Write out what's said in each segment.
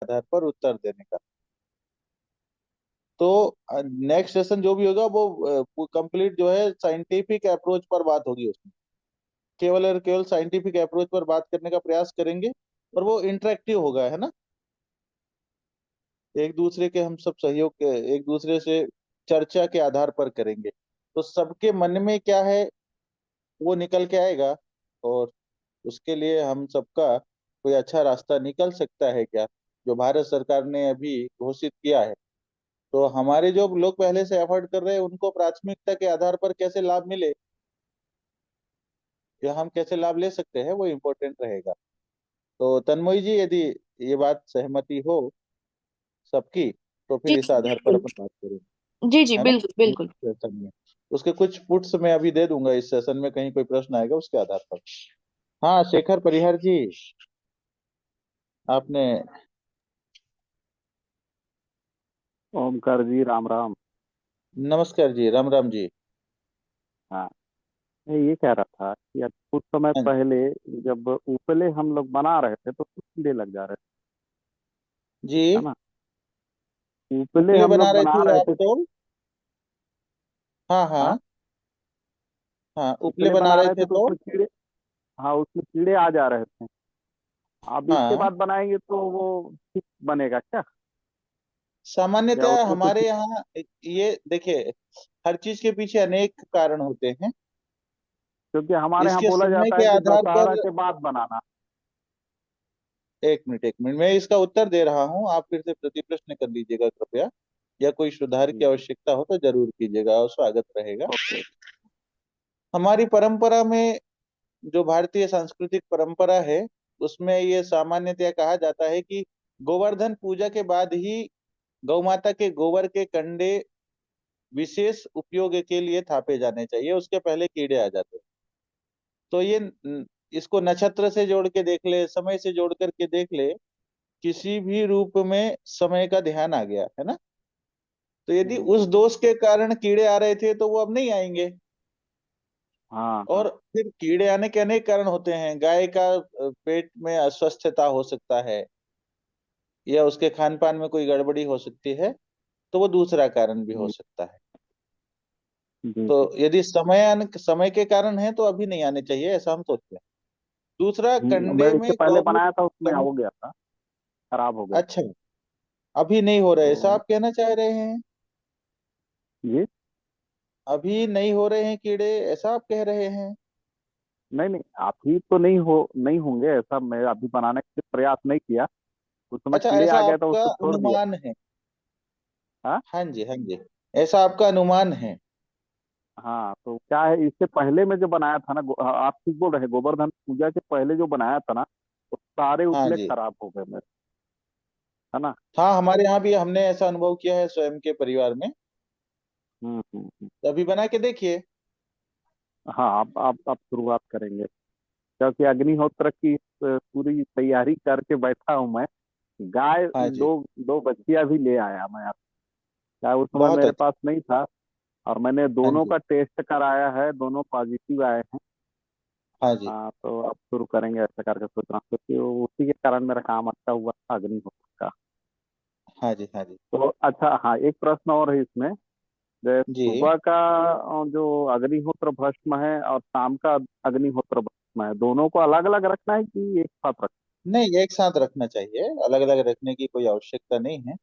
आधार पर उत्तर देने का। तो नेक्स्ट सेशन जो भी होगा वो कंप्लीट जो है साइंटिफिक अप्रोच पर बात होगी उसमें। केवल और केवल साइंटिफिक अप्रोच पर बात करने का प्रयास करेंगे। और वो इंटरेक्टिव होगा, है ना। एक दूसरे के हम सब सहयोग के एक दूसरे से चर्चा के आधार पर करेंगे। तो सबके मन में क्या है वो निकल के आएगा। और उसके लिए हम सबका कोई अच्छा रास्ता निकल सकता है क्या, जो भारत सरकार ने अभी घोषित किया है। तो हमारे जो लोग पहले से एफर्ट कर रहे हैं उनको प्राथमिकता के आधार पर कैसे लाभ मिले, या हम कैसे लाभ ले सकते हैं, वो इम्पोर्टेंट रहेगा। तो तन्मयी जी, यदि ये बात सहमति हो सबकी, तो जी फिर इस जी आधार पर बिल्कुल। अपन बात करेंगे, जी जी है ना। बिल्कुल बिल्कुल। सेशन में उसके कुछ पुट्स मैं अभी दे दूंगा, इस सेशन में कहीं कोई प्रश्न आएगा उसके आधार पर। हाँ, शेखर परिहार जी, आपने। ओमकार जी, राम राम। नमस्कार जी, राम राम जी। हाँ, मैं ये कह रहा था कि अब कुछ समय हाँ पहले जब उपले हम लोग बना रहे थे तो कुछ कीड़े लग जा रहे थे, है जी। ना। उपले उपले हम बना लोग रहे बना थे रहे आप थे। तो। हाँ हाँ, हाँ। हाँ, उपले उपले बना बना रहे रहे थे थे तो तो। उसमें कीड़े। हाँ, उसमें कीड़े आ जा रहे थे। अब इसके हाँ, बाद बनाएंगे तो वो ठीक बनेगा क्या? या सामान्यतः उसमें कुछ? हमारे यहाँ ये देखिए, हर चीज के पीछे अनेक कारण होते हैं। क्योंकि हमारे यहाँ इसके बोला समय जाता के है कि आधार दशहरा पर। के बाद बनाना। एक मिनट एक मिनट, मैं इसका उत्तर दे रहा हूँ, आप फिर से प्रति प्रश्न कर लीजिएगा कृपया। या कोई सुधार की जी जी। आवश्यकता हो तो जरूर कीजिएगा, और स्वागत रहेगा। ओके। हमारी परंपरा में, जो भारतीय सांस्कृतिक परंपरा है, उसमें ये सामान्यतः कहा जाता है कि गोवर्धन पूजा के बाद ही गौ माता के गोबर के कंडे विशेष उपयोग के लिए थापे जाने चाहिए, उसके पहले कीड़े आ जाते हैं। तो इसको नक्षत्र से जोड़ के देख ले, समय से जोड़ करके देख ले, किसी भी रूप में समय का ध्यान आ गया है ना। तो यदि उस हम्म। दोष के कारण कीड़े आ रहे थे तो वो अब नहीं आएंगे। हाँ हाँ। और फिर कीड़े आने के अनेक कारण होते हैं। गाय का पेट में अस्वस्थता हो सकता है, या उसके खान पान में कोई गड़बड़ी हो सकती है, तो वो दूसरा कारण भी हो जी सकता है। जी तो जी। यदि समय के कारण है तो अभी नहीं आने चाहिए, ऐसा हम सोचते हैं। दूसरा, मैं कंडे इससे में पहले गौमूत्र बनाया था, उसमें कं... हो गया था, खराब हो गया। अच्छा, अभी नहीं हो रहा है, ऐसा तो आप कहना चाह रहे हैं। ये अभी नहीं हो रहे हैं कीड़े, ऐसा आप कह रहे हैं। नहीं नहीं, अभी तो नहीं होंगे, ऐसा मैं अभी बनाने का प्रयास नहीं किया। उस समय अच्छा, कीड़े ऐसा आ गए तो आपका उसको छोड़ दिया। अनुमान है। हाँ हाँ जी, हाँ जी। ऐसा आपका अनुमान है। हाँ। तो क्या है, इससे पहले मैं जो बनाया था ना, आप ठीक बोल रहे हैं, गोवर्धन पूजा के पहले जो बनाया था ना, तो सारे हाँ उपले जी। खराब हो गए मेरे, है ना। हाँ, हमारे यहाँ भी हमने ऐसा अनुभव किया है स्वयं के परिवार में। हम्म। तो अभी बना के देखिए। हाँ, आप शुरुआत करेंगे, क्योंकि अग्निहोत्र की पूरी तैयारी करके बैठा हूँ मैं। गाय हाँ जी। दो दो बच्चियां भी ले आया मैं। क्या उस समय बहुत मेरे अच्छा। पास नहीं था। और मैंने हाँ दोनों जी। का टेस्ट कराया है, दोनों पॉजिटिव आए हैं। हाँ जी। हाँ, तो अब शुरू करेंगे ऐसा करके सोच रहा हूँ, क्योंकि उसी के कारण मेरा काम अच्छा हुआ था, अग्निहोत्र का। हाँ जी। हाँ जी। तो अच्छा, हाँ, एक प्रश्न और है इसमें। जैसे जी। सुबह का जो अग्निहोत्र भस्म है और शाम का अग्निहोत्र भस्म है, दोनों को अलग अलग रखना है कि एक साथ रखना नहीं, एक साथ रखना चाहिए, अलग अलग रखने की कोई आवश्यकता नहीं है।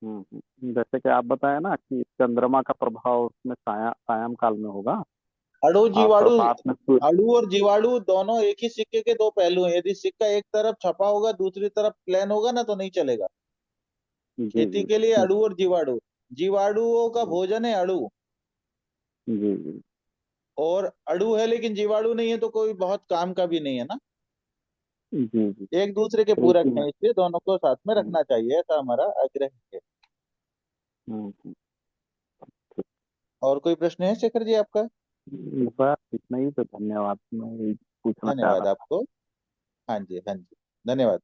है? जैसे कि आप बताए ना कि चंद्रमा का प्रभाव उसमें सायं काल में होगा, अणु और जीवाणु, प्रभात में सूर्य। अणु और जीवाणु दोनों एक ही सिक्के के दो पहलू हैं। यदि सिक्का एक तरफ छपा होगा, दूसरी तरफ प्लेन होगा ना, तो नहीं चलेगा। जी खेती जी के लिए जी अणु और जीवाणु, जीवाणुओं का जी भोजन है अणु। जी जी और अणु है लेकिन जीवाणु नहीं है तो कोई बहुत काम का भी नहीं है ना। जी जी जी। एक दूसरे के तो पूरक इसी में। हैं, इसलिए दोनों को साथ में हम्म, रखना चाहिए, ऐसा हमारा आग्रह है। हम्म। और कोई प्रश्न है शेखर जी आपका। बस इतना ही, तो धन्यवाद, मैं यही पूछना चाह धन्यवाद रहा था। आपको। हाँ जी, हाँ जी। धन्यवाद।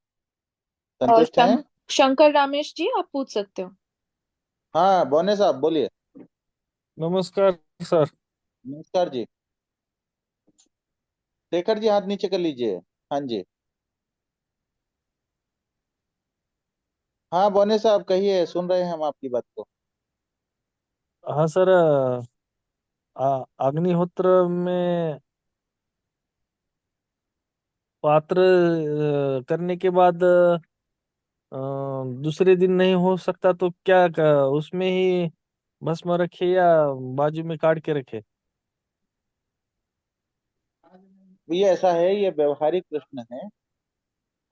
और संतुष्ट हैं। शंकर रामेश जी, आप पूछ सकते हो। हाँ, बोने साहब बोलिए। नमस्कार सर। नमस्कार जी। शेखर जी, हाथ नीचे कर लीजिए। हाँ जी। हाँ बोने साहब कहिए, सुन रहे हैं हम आपकी बात को। हाँ सर, अग्निहोत्र में पात्र करने के बाद दूसरे दिन नहीं हो सकता तो उसमें ही भस्म रखे या बाजू में काट के रखे? ये ऐसा है, ये व्यवहारिक प्रश्न है। हाँ।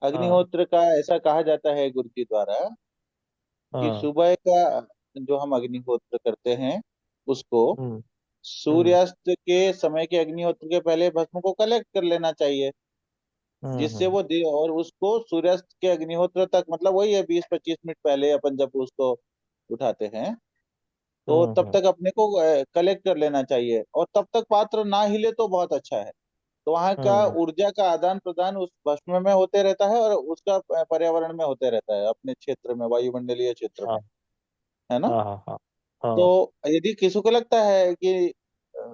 अग्निहोत्र का ऐसा कहा जाता है गुरु जी द्वारा कि हाँ। सुबह का जो हम अग्निहोत्र करते हैं उसको हम्म। हम्म। सूर्यास्त के समय के अग्निहोत्र के पहले भस्म को कलेक्ट कर लेना चाहिए, जिससे हम्म। वो दे और उसको सूर्यास्त के अग्निहोत्र तक, मतलब वही है 20-25 मिनट पहले अपन जब उसको उठाते हैं तो हम्म। तब तक अपने को कलेक्ट कर लेना चाहिए, और तब तक पात्र ना हिले तो बहुत अच्छा है। तो वहाँ का हम्म। ऊर्जा का आदान प्रदान उस भस्म में होते रहता है और उसका पर्यावरण में होते रहता है, अपने क्षेत्र में, वायुमंडलीय क्षेत्र में, हाँ। है ना। हाँ। हाँ। हाँ। हाँ। तो यदि किसी को लगता है कि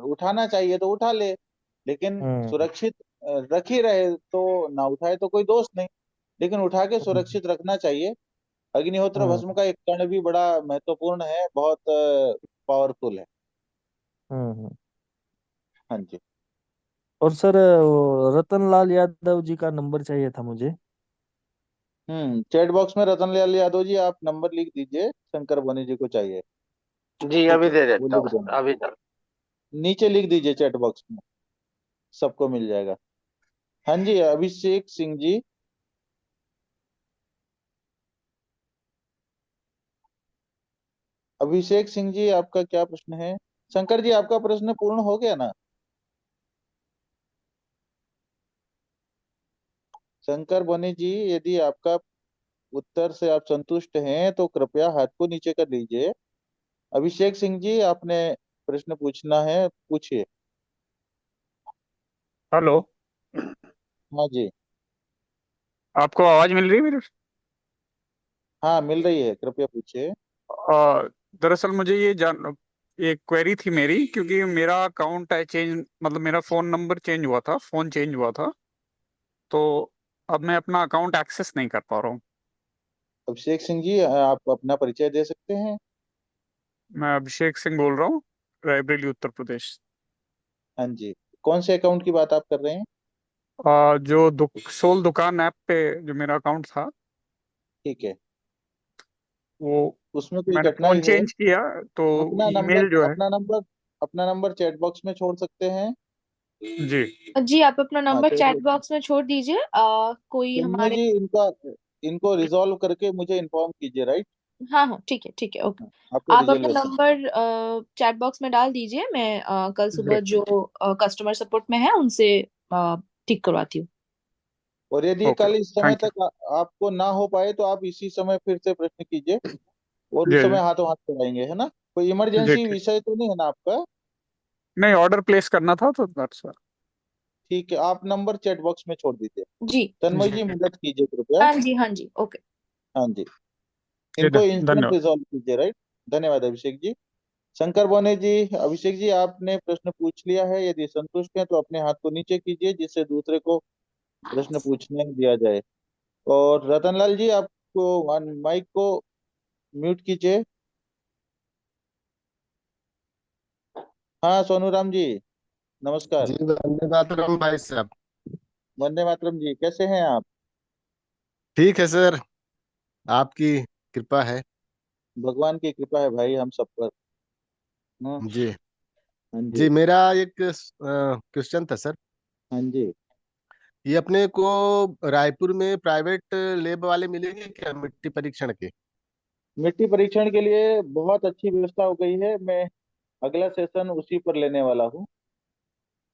उठाना चाहिए तो उठा ले, लेकिन हम्म। सुरक्षित रख ही रहे तो ना उठाए तो कोई दोष नहीं, लेकिन उठा के हम्म। सुरक्षित रखना चाहिए। अग्निहोत्र भस्म हम्म। का एक कण भी बड़ा महत्वपूर्ण है, बहुत पावरफुल है। हम्म। हाँ जी। और सर, रतन लाल यादव जी का नंबर चाहिए था मुझे। चैट बॉक्स में रतन लाल यादव जी आप नंबर लिख दीजिए, शंकर बोनी जी को चाहिए। जी ठीक अभी है, दे वो देता लिख हूँ सर, देंगे। अभी चल। नीचे लिख दीजिए चैट बॉक्स में, सबको मिल जाएगा। हाँ जी, अभिषेक सिंह जी। अभिषेक सिंह जी आपका क्या प्रश्न है? शंकर जी आपका प्रश्न पूर्ण हो गया ना? शंकर बोनी जी, यदि आपका उत्तर से आप संतुष्ट हैं तो कृपया हाथ को नीचे कर लीजिए। अभिषेक सिंह जी आपने प्रश्न पूछना है, पूछिए। हेलो। हाँ जी। आपको आवाज मिल रही है मेरी? हाँ मिल रही है, कृपया पूछिए। दरअसल मुझे ये जान एक क्वेरी थी मेरी, क्योंकि मेरा अकाउंट है चेंज, मतलब मेरा फोन नंबर चेंज हुआ था, फोन चेंज हुआ था, तो अब मैं अपना अकाउंट एक्सेस नहीं कर पा रहा हूँ। अभिषेक सिंह जी आप अपना परिचय दे सकते हैं? मैं अभिषेक सिंह बोल रहा हूँ, रायबरेली उत्तर प्रदेश। हाँ जी। कौन से अकाउंट की बात आप कर रहे हैं? जो सोल दुकान ऐप पे जो मेरा अकाउंट था, ठीक है। वो उसमें कोई मैंने फोन कठिनाई है? चेंज किया, तो अपना नंबर ईमेल जो है। अपना नंबर अपना नंबर चैट बॉक्स में छोड़ सकते हैं। जी। जी आप अपना हाँ नंबर चैट चलिए। बॉक्स में छोड़ दीजिए। कोई तन्मय हमारे। जी, इनका इनको रिजॉल्व करके मुझे इन्फॉर्म कीजिए, राइट। हाँ हाँ ठीक है, ठीक है, ओके। आपको आप अपना रिजोल्यूशन। नंबर चैट बॉक्स में डाल दीजिए। मैं कल जी। सुबह जो कस्टमर सपोर्ट में है उनसे ठीक करवाती हूँ। और यदि ओके, कल इस समय थैंक यू। तक आपको ना हो पाए तो आप इसी समय फिर से प्रश्न कीजिए, और जी उस जी समय हाथों हाथ कराएंगे, है ना। कोई जी, इमरजेंसी ठीक। विषय तो नहीं है ना आपका? नहीं, ऑर्डर प्लेस करना था तो that's why। ठीक है, आप नंबर चैट बॉक्स में छोड़ दीजिए। जी तन्मय जी जी मदद कीजिए कृपया। हाँ जी, हाँ जी, ओके। हाँ जी। जी, इनको इंस्टेंट धन्यवाद। रिजॉल्व कीजिए, राइट। धन्यवाद अभिषेक जी। शंकर बोने जी, अभिषेक जी आपने प्रश्न पूछ लिया है, यदि संतुष्ट हैं तो अपने हाथ को नीचे कीजिए, जिससे दूसरे को प्रश्न पूछने दिया जाए। और रतनलाल जी आपको माइक को म्यूट कीजिए। हाँ सोनू राम जी, नमस्कार। जी वंदे मातरम भाई साहब। वंदे मातरम जी, कैसे हैं आप? ठीक है सर, आपकी कृपा है। भगवान की कृपा है भाई हम सब पर। हाँ। जी। हाँ जी। जी मेरा एक क्वेश्चन था सर। हाँ जी। ये अपने को रायपुर में प्राइवेट लैब वाले मिलेंगे क्या मिट्टी परीक्षण के? मिट्टी परीक्षण के लिए बहुत अच्छी व्यवस्था हो गई है। मैं अगला सेशन उसी पर लेने वाला हूँ।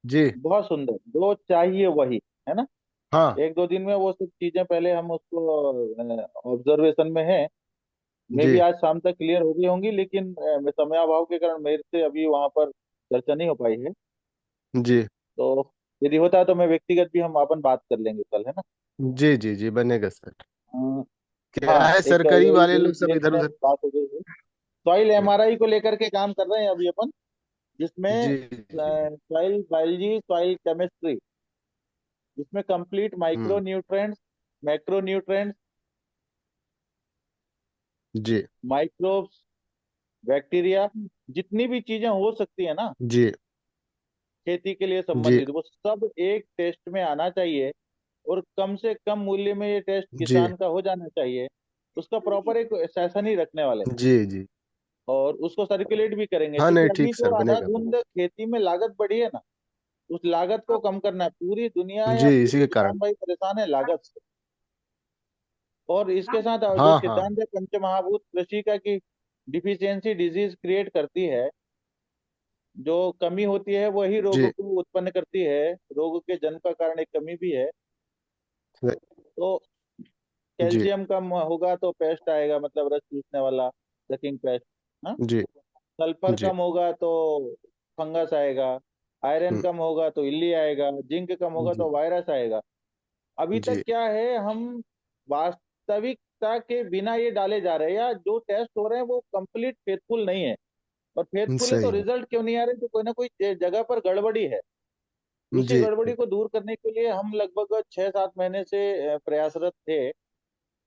जी। बहुत सुंदर, जो चाहिए वही, है ना। हाँ। 1-2 दिन में वो सब चीजें पहले हम उसको ऑब्जर्वेशन में है। मे भी जी। आज शाम तक क्लियर हो गई होंगी, लेकिन मैं समय अभाव के कारण मेरे से अभी वहां पर चर्चा नहीं हो पाई है। जी। तो यदि होता है तो मैं व्यक्तिगत भी हम अपन बात कर लेंगे कल, है ना। जी। जी। जी बनेगा सर। क्या हाँ, है एक सरकारी यही वाले यही लोग सब प्लेन इधर में उधर। बात हो गई है। सॉइल एमआरआई को लेकर के काम कर रहे हैं अभी अपन, जिसमें जी। जी। सॉइल बायोलॉजी, सॉइल केमिस्ट्री, जिसमें कंप्लीट माइक्रो हम्म। न्यूट्रेंट्स, मैक्रो न्यूट्रेंट्स, जी माइक्रोब्स, बैक्टीरिया, जितनी भी चीजें हो सकती है ना जी खेती के लिए जी संबंधित, वो सब एक टेस्ट में आना चाहिए। और कम से कम मूल्य में ये टेस्ट जी किसान का हो जाना चाहिए। उसका प्रॉपर एक सेशन ही रखने वाले, जी जी। और उसको सर्कुलेट भी करेंगे, हाँ क्योंकि नहीं, अभी ठीक जो सर, बनेगा अंधाधुंध बनेगा। खेती में लागत बढ़ी है ना, उस लागत को कम करना है। पूरी दुनिया या जी, पूरे इसी के कारण। किसान भाई परेशान है लागत से। और इसके साथ जो हाँ हाँ सिद्धांत है पंचमहाभूत कृषि का, की डिफिशियंसी डिजीज क्रिएट करती है, जो कमी होती है वही रोग जी को उत्पन्न करती है। रोग के जन्म का कारण एक कमी भी है। सही- तो जी कैल्शियम कम होगा तो पेस्ट आएगा, मतलब रस चूसने वाला, सकिंग पेस्ट। हाँ, जी सल्फर जी। कम होगा तो फंगस आएगा। आयरन हम्म, कम होगा तो इल्ली आएगा। जिंक कम होगा जी तो वायरस आएगा। अभी तक जी क्या है, हम वास्तविकता के बिना ये डाले जा रहे हैं, या जो टेस्ट हो रहे हैं वो कंप्लीट फेथफुल नहीं है। और फेथफुल है तो सही है। रिजल्ट क्यों नहीं आ रहे, तो कोई ना कोई जगह पर गड़बड़ी है। उसी जी गड़बड़ी को दूर करने के लिए हम लगभग 6-7 महीने से प्रयासरत थे।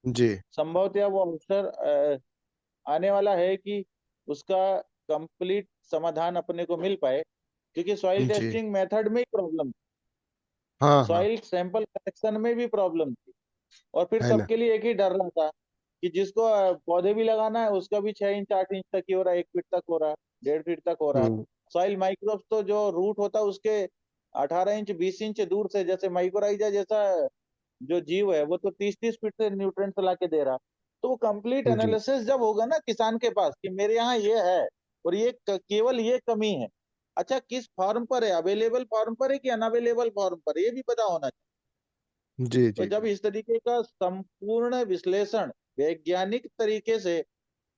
जी संभवतः वो अवसर आने वाला है कि उसका कंप्लीट समाधान अपने को मिल पाए, क्योंकि सॉइल जी। टेस्टिंग मेथड में ही प्रॉब्लम, हाँ हाँ, सॉइल सैंपल कलेक्शन में भी प्रॉब्लम थी। और फिर है ना। सबके लिए एक ही डर रहा था कि जिसको पौधे भी लगाना है उसका भी 6 इंच 8 इंच तक ही हो रहा है, 1 फीट तक हो रहा है, 1.5 फीट तक हो रहा है। हम्म, सॉइल माइक्रोब्स तो जो रूट होता है उसके 18 इंच 20 इंच दूर से, जैसे माइक्रोराइजा जैसा जो जीव है वो तो 30-30 फीट से न्यूट्रिएंट्स ला के दे रहा। तो वो कंप्लीट जी एनालिसिस जब होगा ना किसान के पास कि मेरे यहाँ ये है और ये केवल ये कमी है, अच्छा किस फॉर्म पर है, अवेलेबल फॉर्म पर है कि अनअवेलेबल फॉर्म पर है, ये भी पता होना चाहिए। जी तो जी जब जी इस तरीके का संपूर्ण विश्लेषण वैज्ञानिक तरीके से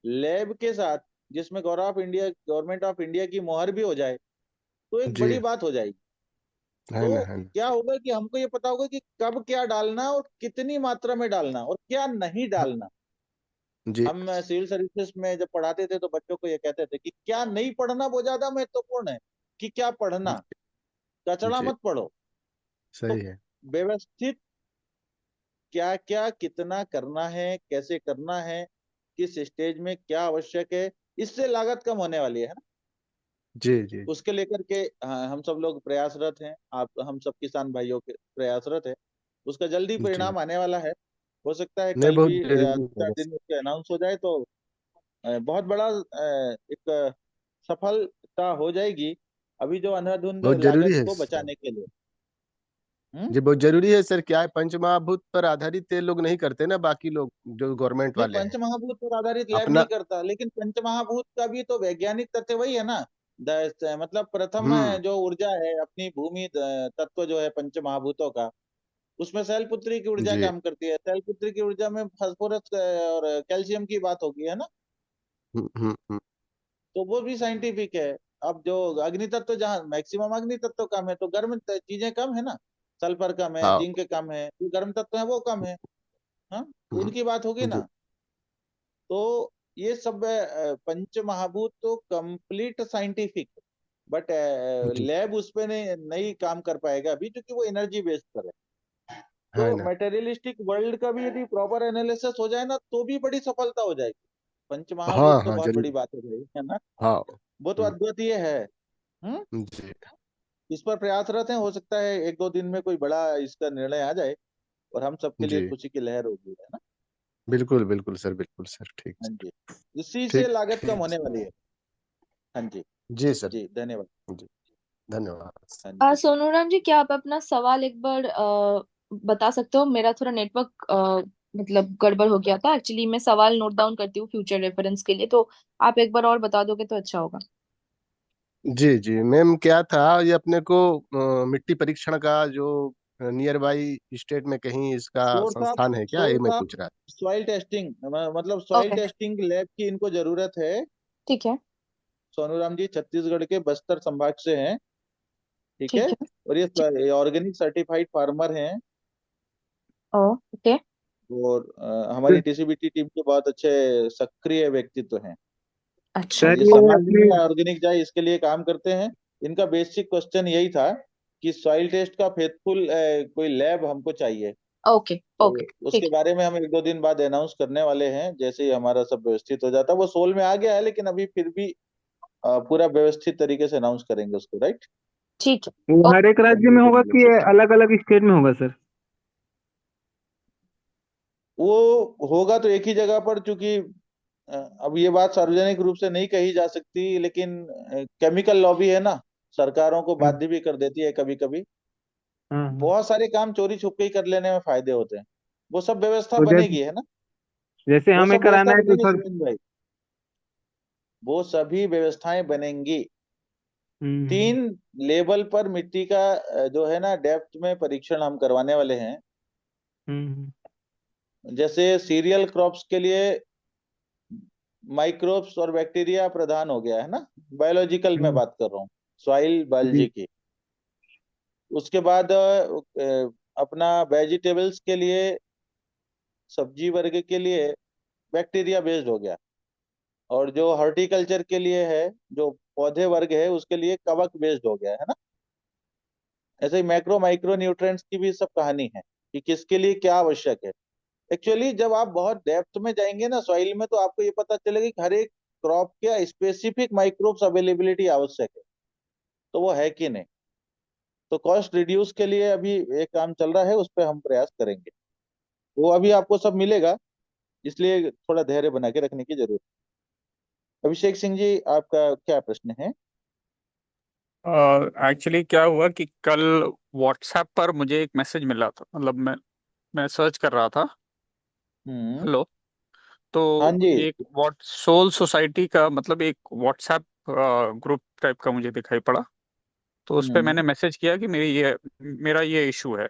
लैब के साथ, जिसमें गवर्नमेंट ऑफ इंडिया की मोहर भी हो जाए, तो एक जी, बड़ी बात हो जाएगी। तो है ना। क्या होगा कि हमको ये पता होगा कि कब क्या डालना और कितनी मात्रा में डालना और क्या नहीं हाँ, डालना। जी हम सिविल सर्विसेज में जब पढ़ाते थे तो बच्चों को ये कहते थे कि क्या नहीं पढ़ना वो ज्यादा महत्वपूर्ण है कि क्या पढ़ना, कचड़ा जी, मत पढ़ो। तो सही है। व्यवस्थित क्या क्या कितना करना है, कैसे करना है, किस स्टेज में क्या आवश्यक है, इससे लागत कम होने वाली है ना। जी जी उसके लेकर के हाँ, हम सब लोग प्रयासरत हैं, आप हम सब किसान भाइयों के प्रयासरत है। उसका जल्दी जी। परिणाम आने वाला है। हो सकता है नहीं, कल बहुत भी जरूरी दो है चार बस। दिन में उसके अनाउंस हो जाए तो बहुत बड़ा एक सफलता हो जाएगी, अभी जो अंधाधुंध बहुत जरूरी लागत है को सर। बचाने के लिए। हम्म। जी बहुत जरूरी है सर। क्या है, पंचमहाभूत पर आधारित ये लोग नहीं करते ना, बाकी लोग जो गवर्नमेंट नहीं, वाले हैं पंचमहाभूत पर आधारित लैब अपना। नहीं करता, लेकिन पंचमहाभूत का भी तो वैज्ञानिक तथ्य वही है ना। मतलब प्रथम हम्म। जो ऊर्जा है अपनी भूमि तत्व जो है पंचमहाभूतों का, उसमें शैलपुत्री की ऊर्जा जी। काम करती है। शैलपुत्री की ऊर्जा में फास्फोरस और कैल्शियम की बात होगी, है ना। हम्म। तो वो भी साइंटिफिक है। अब जो अग्नि तत्व, जहाँ मैक्सिमम अग्नि तत्व कम है तो गर्म चीजें कम है ना। सल्फर कम है, हाँ। जिंक कम है, जो गर्म तत्व है वो कम है। हाँ, तो हम्म, उनकी बात होगी जी ना। तो ये सब पंच महाभूत तो कंप्लीट साइंटिफिक, बट जी, लैब उस पे नहीं काम कर पाएगा अभी, क्योंकि वो एनर्जी बेस्ड पर है। तो है ना। मेटेरियलिस्टिक वर्ल्ड का भी यदि प्रॉपर एनालिसिस हो जाए ना तो भी बड़ी सफलता हो जाएगी। पंच महाभूत हाँ तो हाँ, बहुत बड़ी जरूर। बात हो जाएगी, है ना। हाँ। वो तो हम्म, अद्वितीय है। हम्म। जी। इस पर प्रयासरत हैं, हो सकता है 1-2 दिन में कोई बड़ा इसका निर्णय आ जाए और हम सबके लिए जी खुशी की लहर होगी, है ना। बिल्कुल बिल्कुल सर, बिल्कुल सर, ठीक हाँ सर। जी, इसी से ठीक लागत कम ठीक होने सर। वाली है। हाँ जी। जी सर। जी धन्यवाद। जी, धन्यवाद। हाँ जी। सोनूराम जी, क्या आप अपना सवाल एक बार बता सकते हो? मेरा थोड़ा नेटवर्क मतलब गड़बड़ हो गया था। एक्चुअली मैं सवाल नोट डाउन करती हूँ फ्यूचर रेफरेंस के लिए, तो आप एक बार और बता दोगे तो अच्छा होगा। जी जी मैम, क्या था ये अपने को मिट्टी परीक्षण का जो नियर बाई स्टेट में कहीं इसका सोर्स ऑफ संस्थान है क्या, ये सोर्स मैं ऑफ पूछ रहा सॉइल टेस्टिंग, मतलब सॉइल ओके, टेस्टिंग लैब की इनको जरूरत है। ठीक है। सोनूराम जी छत्तीसगढ़ के बस्तर संभाग से हैं, ठीक है। ठीक है। और ठीक। ये ऑर्गेनिक सर्टिफाइड फार्मर हैं। ओ, ओके। और हमारी टीसीबीटी टीम के बहुत अच्छे सक्रिय व्यक्तित्व हैं। अच्छा। और सर ये ये समाज अपनी में ऑर्गेनिक जाए इसके लिए काम करते हैं। इनका बेसिक क्वेश्चन यही था कि सॉइल टेस्ट का फेथफुल कोई लैब हमको चाहिए। ओके तो ओके, ठीक उसके बारे में हम 1-2 दिन बाद अनाउंस करने वाले हैं, जैसे ही हमारा सब व्यवस्थित हो जाता है। वो सोल में आ गया है, लेकिन अभी फिर भी पूरा व्यवस्थित तरीके से अनाउंस करेंगे उसको, राइट। ठीक है। वो हर एक राज्य में होगा कि चलिए, अलग अलग स्टेट में होगा सर? वो होगा तो एक ही जगह पर, चूंकि अब ये बात सार्वजनिक रूप से नहीं कही जा सकती, लेकिन केमिकल लॉबी है ना, सरकारों को हाँ बाध्य भी कर देती है कभी कभी। हाँ हाँ। बहुत सारे काम चोरी छुप के ही कर लेने में फायदे होते हैं। वो सब व्यवस्था तो जैसे बनेगी, है ना। जैसे वो हमें सब कराना व्यवस्था है तो बनेगी सर? सुमित भाई, वो सभी व्यवस्थाएं बनेंगी। हम्म 3 लेवल पर मिट्टी का जो है ना, डेप्थ में परीक्षण हम करवाने वाले हैं। हम्म जैसे सीरियल क्रॉप्स के लिए माइक्रोब्स और बैक्टीरिया प्रधान हो गया है ना, बायोलॉजिकल में हम्म, बात कर रहा हूँ, सॉइल जी। बायोलॉजी की। उसके बाद अपना वेजिटेबल्स के लिए, सब्जी वर्ग के लिए बैक्टीरिया बेस्ड हो गया। और जो हॉर्टिकल्चर के लिए है, जो पौधे वर्ग है, उसके लिए कवक बेस्ड हो गया है ना। ऐसे ही मैक्रो माइक्रो न्यूट्रिएंट्स की भी सब कहानी है कि किसके लिए क्या आवश्यक है। एक्चुअली जब आप बहुत डेप्थ में जाएंगे ना सॉइल में, तो आपको ये पता चलेगा कि हर एक क्रॉप क्या स्पेसिफिक माइक्रोब्स अवेलेबिलिटी आवश्यक है, तो वो है कि नहीं। तो कॉस्ट रिड्यूस के लिए अभी एक काम चल रहा है, उस पर हम प्रयास करेंगे। वो अभी आपको सब मिलेगा, इसलिए थोड़ा धैर्य बना के रखने की जरूरत है। अभिषेक सिंह जी, आपका क्या प्रश्न है। एक्चुअली क्या हुआ कि कल व्हाट्सएप पर मुझे एक मैसेज मिला था, मतलब मैं सर्च कर रहा था। हम्म। हेलो। तो हाँ जी। एक व्हाट सोल सोसाइटी का, मतलब एक व्हाट्सएप ग्रुप टाइप का मुझे दिखाई पड़ा। तो उस पे हम्म। मैंने मैसेज किया कि मेरा ये इशू है।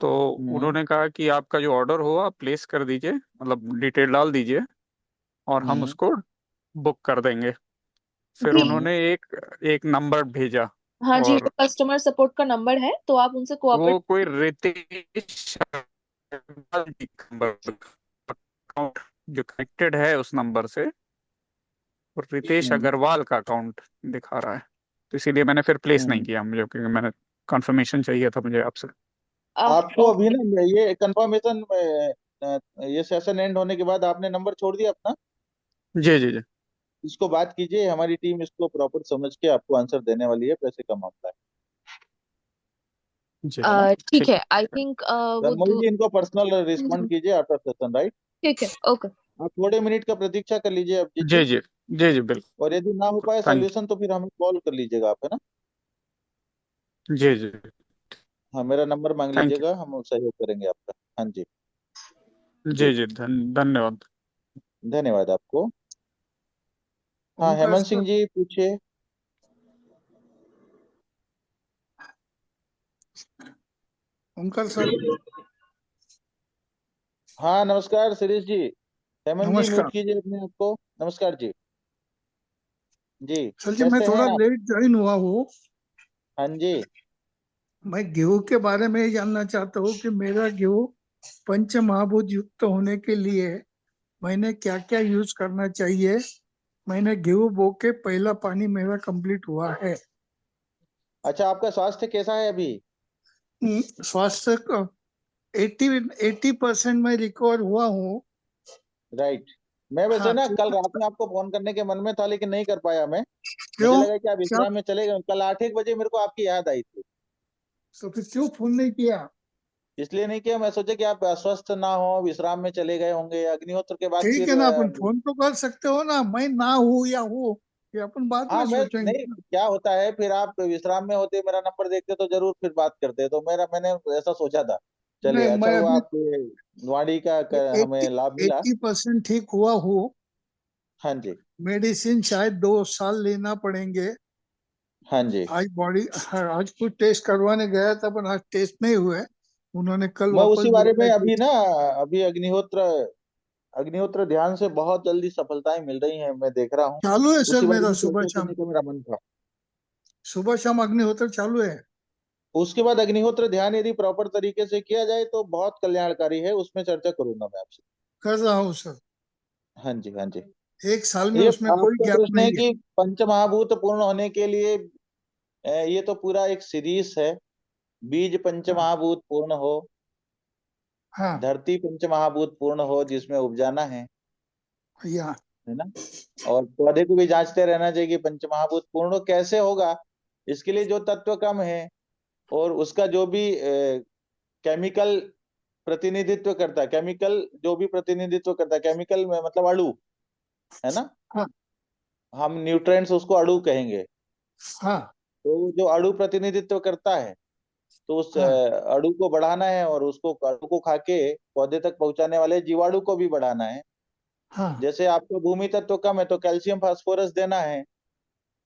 तो हम्म। उन्होंने कहा कि आपका जो ऑर्डर हो आप प्लेस कर दीजिए, मतलब डिटेल डाल दीजिए, और हम हम्म। उसको बुक कर देंगे। फिर ठीक। हम्म। उन्होंने एक एक नंबर भेजा। हाँ जी, वो और कस्टमर सपोर्ट का नंबर है, तो आप उनसे वो कोऑपरेट। कोई रितेश अग्रवाल जी का नंबर, अकाउंट जो कनेक्टेड है उस नंबर से, और रितेश हम्म। अग्रवाल का अकाउंट दिखा रहा है। तो इसीलिए मैंने फिर प्लेस नहीं हम्म। किया, मुझे क्योंकि मैंने कंफर्मेशन चाहिए था मुझे आपसे। आपको अभी ओके। ना ये कंफर्मेशन, ये सेशन एंड होने के बाद आपने नंबर छोड़ दिया अपना, जी जी जी। इसको बात कीजिए, हमारी टीम इसको प्रॉपर समझ के आपको आंसर देने वाली है, पैसे का मामला जी है ना। ठीक ठीक है, आई थिंक तो वो अनमोल जी, इनको पर्सनल रिस्पॉन्ड कीजिए आफ्टर सेशन, राइट। ठीक है। ओके। आप थोड़े मिनट का प्रतीक्षा कर लीजिए अभिजीत जी जी। जी जी जी बिल्कुल। और यदि ना हो पाए थैंक सॉल्यूशन, तो फिर हमें कॉल कर लीजिएगा आप, है ना। यू। जी जी। हाँ, मेरा नंबर मांग थैंक लीजिएगा, हम सहयोग करेंगे आपका। हाँ जी। यू। जी। जी जी धन्यवाद। धन्यवाद आपको। हाँ, ओमकार हेमंत सर, सिंह जी पूछिए। ओमकार सर, हाँ, नमस्कार शिरीष जी। हेमंत जी, नमस्कार। म्यूट कीजिए अपने आप को। नमस्कार जी। जी। सर जी, मैं कैसे हैं थोड़ा आप। लेट ज्वाइन हुआ हूँ। हाँ जी। मैं गेहूं के बारे में ही जानना चाहता हूँ कि मेरा गेहूं पंच महाभूत युक्त होने के लिए मैंने क्या क्या यूज करना चाहिए। मैंने गेहूं बो के पहला पानी मेरा कंप्लीट हुआ है। अच्छा, आपका स्वास्थ्य कैसा है अभी। स्वास्थ्य का 80% में रिकवर हुआ हूँ। राइट। मैं वैसे हाँ ना तो कल रात में आपको फोन करने के मन में था, लेकिन नहीं कर पाया मैं। मुझे क्यों? लगा कि आप क्या? विश्राम में चले गए। कल 8-1 बजे मेरे को आपकी याद आई थी, तो फिर क्यों फोन नहीं किया? इसलिए नहीं किया। मैं सोचा कि आप अस्वस्थ ना हो, विश्राम में चले गए होंगे, अग्निहोत्र के बाद ठीक फिर है ना, अपन फोन तो कर सकते हो ना, मैं ना हूँ या हूँ, ये अपन बाद में हाँ, मैं नहीं, सोचेंगे। क्या होता है फिर आप विश्राम में होते, मेरा नंबर देखते तो जरूर फिर बात करते, तो मैंने ऐसा सोचा था। चलिए, नहीं, अच्छा मैं हुआ अभी आप वाणी का हमें लाभ मिला। 80% ठीक हुआ हूँ। हाँ जी। मेडिसिन शायद 2 साल लेना पड़ेंगे। हाँ जी। आज कुछ टेस्ट करवाने गया था, पर आज टेस्ट नहीं हुए। उन्होंने कल मैं वापस उसी बारे में बुलाया कि अभी ना, अभी अग्निहोत्र अग्निहोत्र ध्यान से बहुत जल्दी सफलताएं मिल रही हैं, मैं देख रहा हूँ। चालू है सर उसी बारे मेरा, में सुबह चर्चा शाम। करने का मेरा मन था। सुबह शाम अग्निहोत्र चालू है। उसके बाद अग्निहोत्र ध्यान यदि प्रॉपर तरीके से किया जाए तो बहुत कल्याणकारी है, उसमें चर्चा करूंगा मैं आपसे। कर रहा हूँ सर। हाँ जी। हाँ जी। 1 साल में ये उसमें कोई आपका गैप प्रश्न है नहीं है। कि पंचमहाभूत पूर्ण होने के लिए ये तो पूरा एक सीरीज है। बीज हाँ, पंचमहाभूत पूर्ण हो, हाँ धरती पंचमहाभूत पूर्ण हो जिसमें उपजाना है या ना। और पौधे को भी जांचते रहना चाहिए कि पंचमहाभूत पूर्ण कैसे होगा। इसके लिए जो तत्व कम है और उसका जो भी केमिकल प्रतिनिधित्व करता है, केमिकल जो भी प्रतिनिधित्व करता है, केमिकल में मतलब अणु, है ना। हाँ हम न्यूट्रिएंट्स उसको अणु कहेंगे। हाँ तो जो अणु प्रतिनिधित्व करता है तो उस हाँ अणु को बढ़ाना है, और उसको अणु को खा के पौधे तक पहुंचाने वाले जीवाणु को भी बढ़ाना है। हाँ जैसे आपको भूमि तत्व कम है तो कैल्शियम फास्फोरस देना है,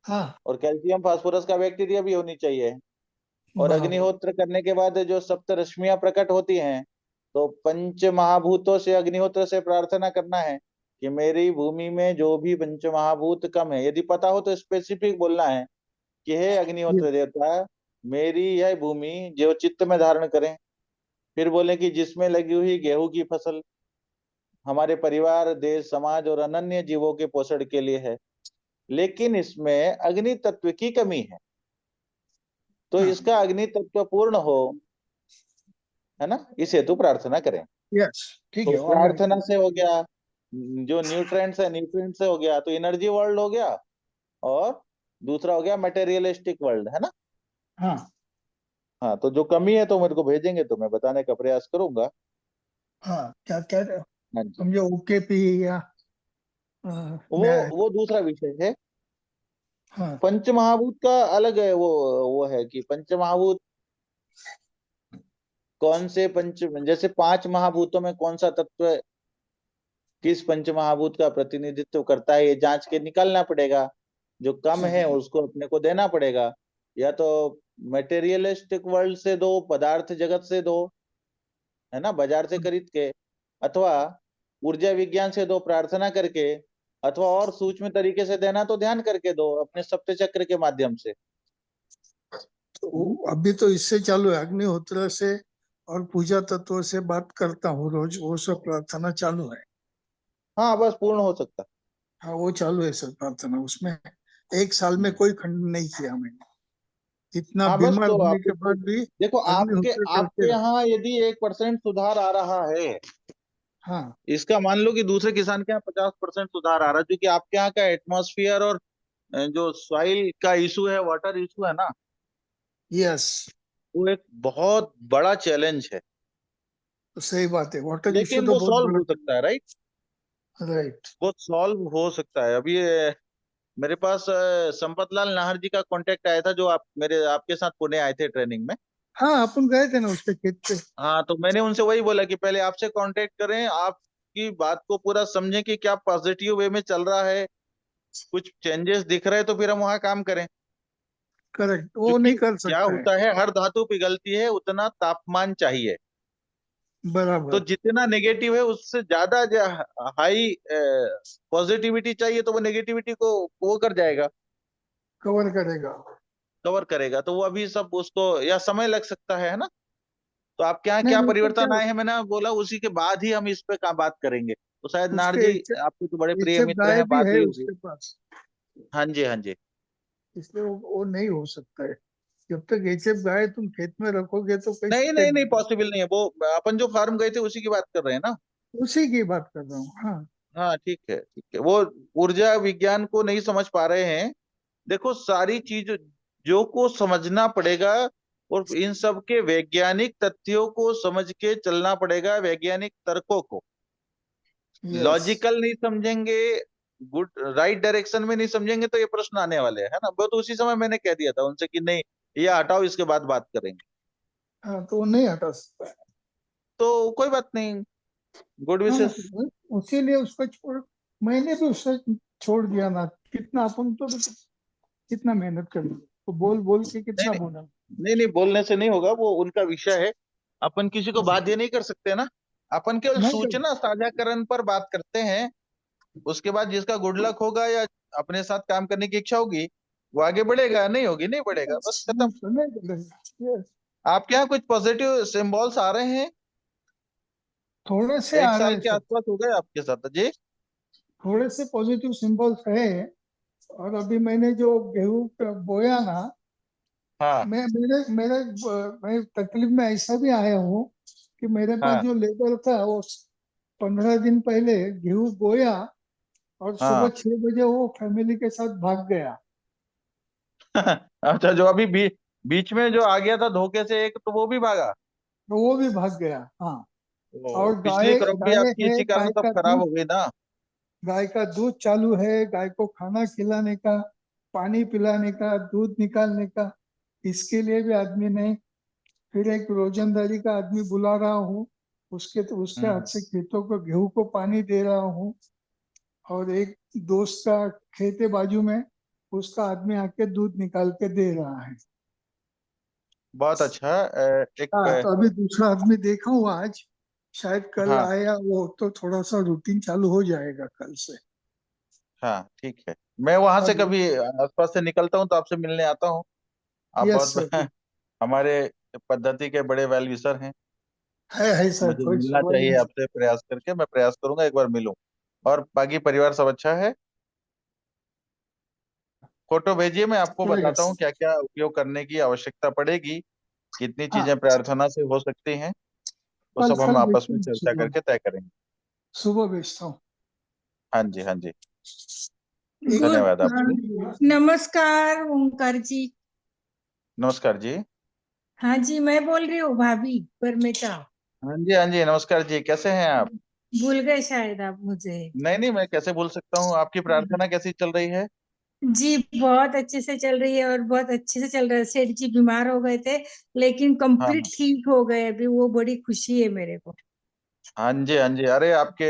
हाँ और कैल्शियम फास्फोरस का बैक्टीरिया भी होनी चाहिए। और बराबर। अग्निहोत्र करने के बाद जो सप्त रश्मियां प्रकट होती हैं, तो पंच महाभूतों से अग्निहोत्र से प्रार्थना करना है कि मेरी भूमि में जो भी पंच महाभूत कम है, यदि पता हो तो स्पेसिफिक बोलना है कि हे ये अग्निहोत्र देवता, मेरी यह भूमि जो चित्त में धारण करें। फिर बोले कि जिसमें लगी हुई गेहूं की फसल हमारे परिवार, देश, समाज और अनन्य जीवों के पोषण के लिए है, लेकिन इसमें अग्नि तत्व की कमी है, तो हाँ इसका अग्नि तत्व पूर्ण हो, है ना, इस हेतु प्रार्थना करें। यस ठीक तो है ऑल राइट। प्रार्थना से हो गया, जो न्यूट्रिएंट्स है न्यूट्रिएंट से हो गया, तो एनर्जी वर्ल्ड हो गया, और दूसरा हो गया मटेरियलिस्टिक वर्ल्ड, है ना। हाँ हाँ, तो जो कमी है तो मेरे को भेजेंगे तो मैं बताने का प्रयास करूंगा। हाँ क्या क्या हाँ जी। समझो ओकेपी या अ, वो मैं वो दूसरा विषय है। हाँ पंचमहाभूत का अलग है, वो है कि पंचमहाभूत कौन से पंच, जैसे पांच महाभूतों में कौन सा तत्व किस पंचमहाभूत का प्रतिनिधित्व करता है, ये जांच के निकालना पड़ेगा। जो कम है उसको अपने को देना पड़ेगा, या तो मटेरियलिस्टिक वर्ल्ड से दो, पदार्थ जगत से दो, है ना, बाजार से खरीद के, अथवा ऊर्जा विज्ञान से दो प्रार्थना करके, अथवा और सूक्ष्म तरीके से देना तो ध्यान करके दो अपने सप्त चक्र के माध्यम से। तो अभी तो इससे चालू है अग्निहोत्र से और पूजा तत्वों से बात करता हूँ रोज, वो सब प्रार्थना चालू है। हाँ, बस पूर्ण हो सकता। हाँ वो चालू है सर प्रार्थना, उसमें एक साल में कोई खंड नहीं किया मैंने, इतना हाँ, बस बीमार तो होने आप के उसको बाद भी देखो, आपके अग्निहोत्र आपके करते रहो। यहाँ यदि 1% सुधार आ रहा है, हाँ इसका मान लो कि दूसरे किसान के यहाँ 50% सुधार आ रहा है, क्योंकि आपके यहाँ का एटमॉस्फेयर और जो सॉइल का इशू है, वाटर इशू है ना, यस वो एक बहुत बड़ा चैलेंज है। तो सही बात है, वाटर इश्यू लेकिन तो वो बहुत सॉल्व बड़ा। हो सकता है, राइट। राइट। वो सॉल्व हो सकता है। अभी मेरे पास संपत लाल नाहर जी का कांटेक्ट आया था, जो आपके साथ पुणे आए थे ट्रेनिंग में। हाँ अपन गए थे ना उसके खेत पे। हाँ, तो मैंने उनसे वही बोला कि पहले आपसे कांटेक्ट करें, आपकी बात को पूरा समझें कि क्या पॉजिटिव वे में चल रहा है, कुछ चेंजेस दिख रहे हैं, तो फिर हम वहाँ काम करें। करेक्ट, वो क्योंकि नहीं कर क्या सकता है। होता है, हर धातु पिघलती है, उतना तापमान चाहिए। तो बराबर। जितना नेगेटिव है उससे ज्यादा हाई पॉजिटिविटी चाहिए, तो वो नेगेटिविटी को वो कर जाएगा, कवर करेगा। कवर करेगा। तो वो अभी सब उसको, या समय लग सकता है ना। तो आपके यहाँ नहीं क्या नहीं तो परिवर्तन क्या, आए हैं, मैंने बोला उसी के बाद ही हम इस पे काम बात करेंगे। तो शायद नार उसके जी, आपके तो बड़े प्रिय एचएफ मित्र गाय हैं, भी बात है हुई होगी। उसके पास, हाँ जी, हाँ जी। इसलिए वो नहीं हो सकता है। जब तक एचएफ गाय तुम खेत में रखोगे तो नहीं कैसे। नहीं नहीं, पॉसिबल नहीं है। वो अपन जो फार्म गए थे उसी की बात कर रहे हैं ना। उसी की बात कर रहा हूँ हाँ। हाँ, ठीक है, ठीक है। वो ऊर्जा विज्ञान को नहीं समझ पा रहे हैं। देखो, सारी चीज जो को समझना पड़ेगा, और इन सब के वैज्ञानिक तथ्यों को समझ के चलना पड़ेगा, वैज्ञानिक तर्कों को। यस। लॉजिकल नहीं समझेंगे, गुड राइट डायरेक्शन में नहीं समझेंगे, तो ये प्रश्न आने वाले हैं, है ना। वो तो उसी समय मैंने कह दिया था उनसे कि नहीं, ये हटाओ, इसके बाद बात करेंगे। हाँ तो वो नहीं हटा सकता है। तो कोई बात नहीं, गुड हाँ विशेष। उसीलिए उसको छोड़, मैंने भी उससे छोड़ दिया ना। कितना अपन तो कितना मेहनत कर ली, तो बोल बोल के नहीं कितना नहीं बोला। नहीं नहीं, बोलने से नहीं होगा, वो उनका विषय है। अपन किसी को बाध्य नहीं कर सकते ना। अपन केवल नहीं कर। सूचना साझाकरण पर बात करते हैं। उसके बाद जिसका गुड लक होगा, या अपने साथ काम करने की इच्छा होगी, वो आगे बढ़ेगा, नहीं होगी नहीं बढ़ेगा, बस खत्म। नहीं कर। यस। आपके यहाँ कुछ पॉजिटिव सिंबल्स आ रहे हैं? थोड़े से एक आ रहे साल हैं के सर, आसपास हो गए आपके साथ जी। थोड़े से पॉजिटिव सिंबल्स है। और अभी मैंने जो गेहूं बोया ना, हाँ, मैं तकलीफ में ऐसा भी आया हूँ कि मेरे पास हाँ जो लेबर था वो 15 दिन पहले गेहूं बोया और सुबह हाँ 6 बजे वो फैमिली के साथ भाग गया। अच्छा, जो अभी बीच में जो आ गया था धोखे से एक, तो वो भी भागा। तो वो भी भाग गया। हाँ। तो और पिछली गाय क्रॉप भी गाय आपकी है, इसी कारण सब खराब हो गई ना। गाय का दूध चालू है, गाय को खाना खिलाने का, पानी पिलाने का, दूध निकालने का, इसके लिए भी आदमी नहीं। फिर एक रोजंदारी का आदमी बुला रहा हूँ, उसके हाथ से खेतों को गेहूं को पानी दे रहा हूँ। और एक दोस्त का खेत है बाजू में, उसका आदमी आके दूध निकाल के दे रहा है। बहुत अच्छा। हाँ, तो अभी दूसरा आदमी देखा हूँ आज, शायद कल हाँ आया वो, तो थोड़ा सा रूटीन चालू हो जाएगा कल से। हाँ ठीक है। मैं वहां से और कभी आसपास से निकलता हूँ तो आपसे मिलने आता हूँ। आप यस बहुत सर, हमारे पद्धति के बड़े वेल विशर हैं। है सर, मुझे कोई मिलना सवाल चाहिए नहीं। आपसे, प्रयास करके मैं प्रयास करूंगा एक बार मिलूं। और बाकी परिवार सब अच्छा है? फोटो भेजिए, मैं आपको बताता यस। हूँ क्या क्या उपयोग करने की आवश्यकता पड़ेगी, कितनी हाँ, चीजें प्रार्थना से हो सकती हैं। वो कल सब हम कल आपस भेजता में हूँ, चर्चा सुबह करके तय करेंगे। सुबह भेजता हूँ। हाँ जी हाँ जी। गुड। धन्यवाद आपको। नमस्कार ओंकार जी। नमस्कार जी। हाँ जी, मैं बोल रही हूँ भाभी परमेता। हाँ जी नमस्कार जी, कैसे हैं आप? भूल गए शायद आप मुझे। नहीं नहीं, मैं कैसे भूल सकता हूँ। आपकी प्रार्थना कैसी चल रही है? जी बहुत अच्छे से चल रही है, और बहुत अच्छे से चल रहा है। सेठ जी बीमार हो गए थे, लेकिन हाँ कंप्लीट ठीक हो गए अभी, वो बड़ी खुशी है मेरे को। हाँ जी हाँ जी। अरे आपके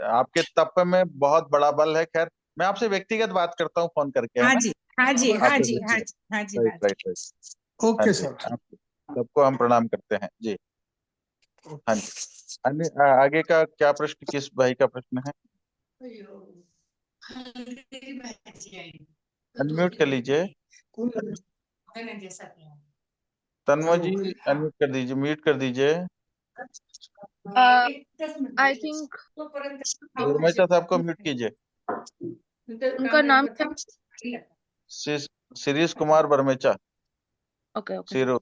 आपके तप में बहुत बड़ा बल है। खैर, मैं आपसे व्यक्तिगत बात करता हूँ फोन करके, है हाँ ना? जी, हाँ जी, हाँ आपसे जी, हाँ व्यक्तिगत। जी, हाँ जी, राइट हाँ राइट जी। राइट। हाँ ओके जी। सर। आप सबको हम प्रणाम करते हैं जी। हाँ जी। अन्य आगे का क्या प्रश्न, किस भाई का प्रश्न है? अनम्यूट कर लीजिए। तन्मय जी, अनम्यूट कर दीजिए, म्यूट कर दीजिए। आई थिंक गुरमैता साहब को म्यूट कीजिए। उनका नाम क्या? शिरीष कुमार बरमेचा। ओके ओके सीरो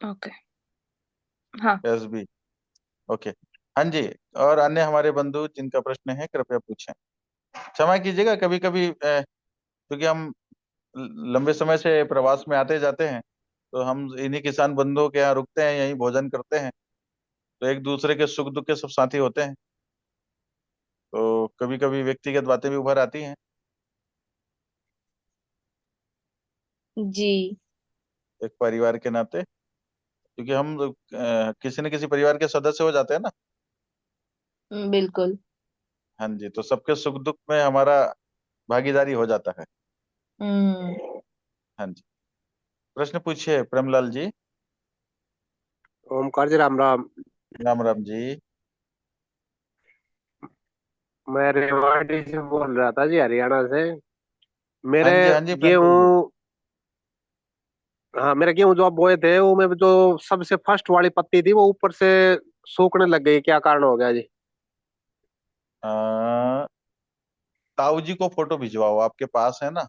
ओके। हाँ, एसबी। ओके। हाँ जी। और अन्य हमारे बंधु जिनका प्रश्न है कृपया पूछें। क्षमा कीजिएगा, कभी कभी क्योंकि हम लंबे समय से प्रवास में आते जाते हैं, तो हम इन्हीं किसान बंधुओं के यहाँ रुकते हैं, यहीं भोजन करते हैं। तो एक दूसरे के सुख दुख के सब साथी होते हैं। तो कभी कभी व्यक्तिगत बातें भी उभर आती हैं। जी एक परिवार के नाते, क्योंकि हम किसी न किसी परिवार के सदस्य हो जाते हैं ना। बिल्कुल। हाँ जी, तो सबके सुख दुख में हमारा भागीदारी हो जाता है। हम्म। हाँ जी। प्रश्न पूछिए प्रेमलाल जी। ओमकार जी राम राम। राम राम जी। मैं रेवाड़ी से बोल रहा था जी, हरियाणा से। हाँ मेरे जी हाँ जी प्रेमलाल जी। गेहूं, हाँ मेरे गेहूं जो आप बोए थे वो में जो सबसे फर्स्ट वाली पत्ती थी वो ऊपर से सूखने लग गई, क्या कारण हो गया जी? अ, ताऊ जी को फोटो भिजवाओ, आपके पास है ना?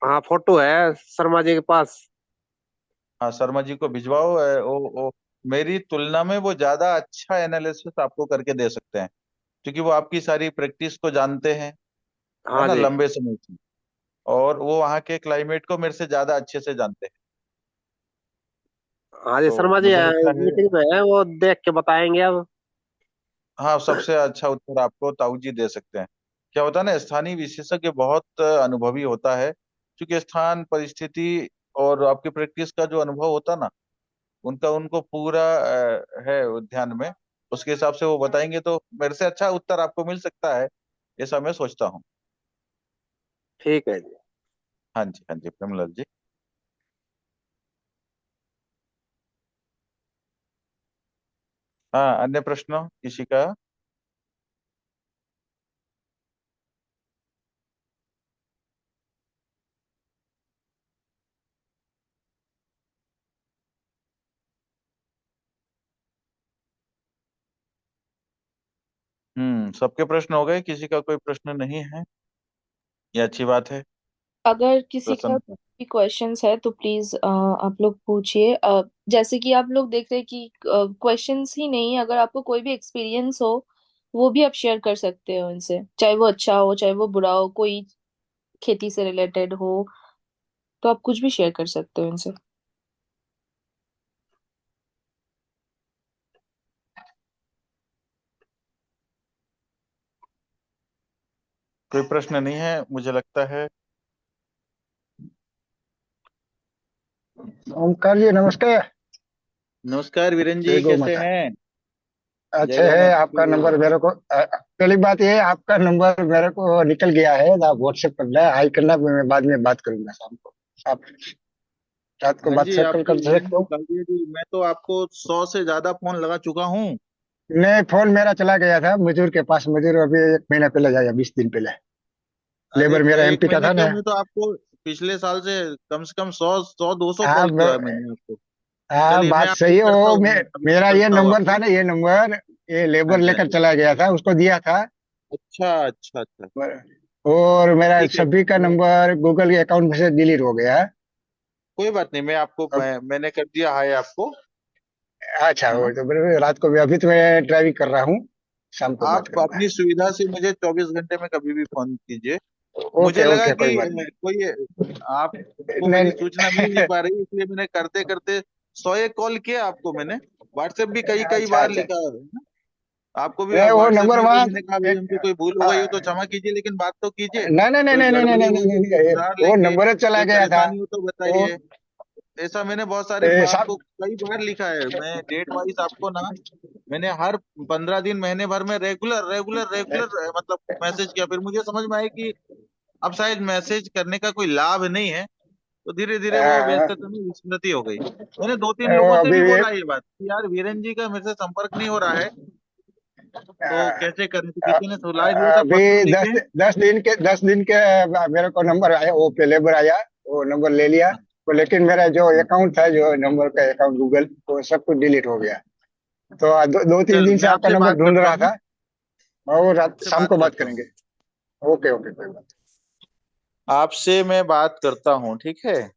हाँ फोटो है शर्मा जी के पास। हाँ, शर्मा जी को भिजवाओ। मेरी तुलना में वो ज्यादा अच्छा एनालिसिस आपको करके दे सकते हैं, क्योंकि वो आपकी सारी प्रैक्टिस को जानते हैं, है हाँ ना, जी। लंबे समय से। और वो वहाँ के क्लाइमेट को मेरे से ज्यादा अच्छे से जानते हैं। हाँ जी, तो शर्मा जी मुझे लगता है, मीटिंग में है, वो देख के बताएंगे अब। हाँ, सबसे अच्छा उत्तर आपको ताऊ जी दे सकते हैं। क्या होता है ना, स्थानीय विशेषज्ञ बहुत अनुभवी होता है, क्योंकि स्थान परिस्थिति और आपकी प्रैक्टिस का जो अनुभव होता ना, उनका उनको पूरा है ध्यान में। उसके हिसाब से वो बताएंगे, तो मेरे से अच्छा उत्तर आपको मिल सकता है, ऐसा मैं सोचता हूँ। ठीक है जी। हाँ जी प्रेमलाल जी। हाँ, अन्य प्रश्न किसी का? सबके प्रश्न हो गए, किसी का कोई प्रश्न नहीं है? ये अच्छी बात है। अगर किसी का प्रश्न। भी क्वेश्चंस है तो प्लीज आप लोग पूछिए। जैसे कि आप लोग देख रहे हैं कि क्वेश्चंस ही नहीं, अगर आपको कोई भी एक्सपीरियंस हो वो भी आप शेयर कर सकते हो इनसे, चाहे वो अच्छा हो चाहे वो बुरा हो, कोई खेती से रिलेटेड हो, तो आप कुछ भी शेयर कर सकते हो इनसे। कोई प्रश्न नहीं है मुझे लगता है। ओमकार जी नमस्ते। नमस्कार वीरेन जी, जय गौ कैसे माता। हैं? जय अच्छे गौ है, माता आपका की। नंबर मेरे को पहली बात ये है, आपका नंबर मेरे को निकल गया है। आप व्हाट्सएप करना है, हाई करना, मैं बाद में बात करूंगा शाम को। आप रात को हाँ बात जी, सर्कल आपको कर वीरेन सकते जी, हो। कालिया जी, मैं तो आपको 100 से ज्यादा फोन लगा चुका हूँ। नहीं, फोन मेरा चला गया था मजूर के पास। मजूर अभी 1 महीना पहले जाया, 20 दिन पहले। अरे लेबर मेरा एक एमपी का महीने था क्या, ना। मैं तो आपको पिछले साल से कम 100 200 हाँ कॉल किया है मैंने आपको। हाँ, चलिए मैं बात आपको सही है। करता वो हूँ, मैं अभी मेरा ये करता हूँ नंबर था आपको। ना, ये नंबर ये हाँ लेबर जी, हाँ लेकर जी। चला गया था, उसको दिया था। अच्छा अच्छा अच्छा। और मेरा ठीक है, सभी का नंबर गूगल के अकाउंट में से डिलीट हो गया है। कोई बात नहीं, अब मैंने कर दिया हाय आपको, अच्छा, है वो ना। तो रात को भी, अभी तो मैं ड्राइविंग कर रहा हूँ। शाम को बात आप करूंगा। अपनी सुविधा से मुझे 24 घंटे में कभी भी फोन कीजिए। मुझे ओके लगा ओके, कि कोई बात कोई आपको नहीं। मेरी सूचना मिल नहीं पा रही, इसलिए मैंने करते करते 100 कॉल किया आपको मैंने। व्हाट्सएप भी कई कई अच्छा बार अच्छा। लिखा है ना? आपको भी नहीं, वो व्हाट्सएप नंबर में भी वहाँ मैंने कहा, भाई हमसे कोई भूल हो गई हो तो क्षमा कीजिए, लेकिन बात तो कीजिए। नहीं नहीं नहीं कोई नहीं नहीं नहीं गड़बड़ी नहीं हुई नहीं तो नहीं, सुधार वो लेंगे, नंबर चला कोई गया था। परेशानी हो तो वो बताइए। ऐसा मैंने बहुत सारे साहब। आपको कई बार लिखा है, मैं डेट वाइज आपको ना, मैंने हर 15 दिन महीने भर में रेगुलर रेगुलर रेगुलर मतलब मैसेज किया। फिर मुझे समझ में आया कि अब शायद मैसेज करने का कोई लाभ नहीं है, तो धीरे धीरे वो व्यस्तता में विस्मृति हो गई। मैंने 2-3 वो लोगों से अभी भी भी बोला ये बात कि यार वीरेन जी का मेरे से संपर्क नहीं हो रहा है, तो कैसे करें, तो किसी ने सुझाव दिया था अभी पत्र दस लिखें। 10 दिन के मेरे को नंबर आया, वो पे लेबर आया, वो नंबर ले लिया। वो लेकिन मेरा जो हाँ, अकाउंट था, जो नंबर का अकाउंट गूगल, वो सब कुछ डिलीट हो गया। तो दो तीन चलो दिन से मैं आपका आपसे नंबर बात ढूंढ करता रहा हूँ, था। और रात आपसे शाम बात को बात करता हूँ, करेंगे। ओके ओके, कोई बात आपसे मैं बात करता हूँ, ठीक है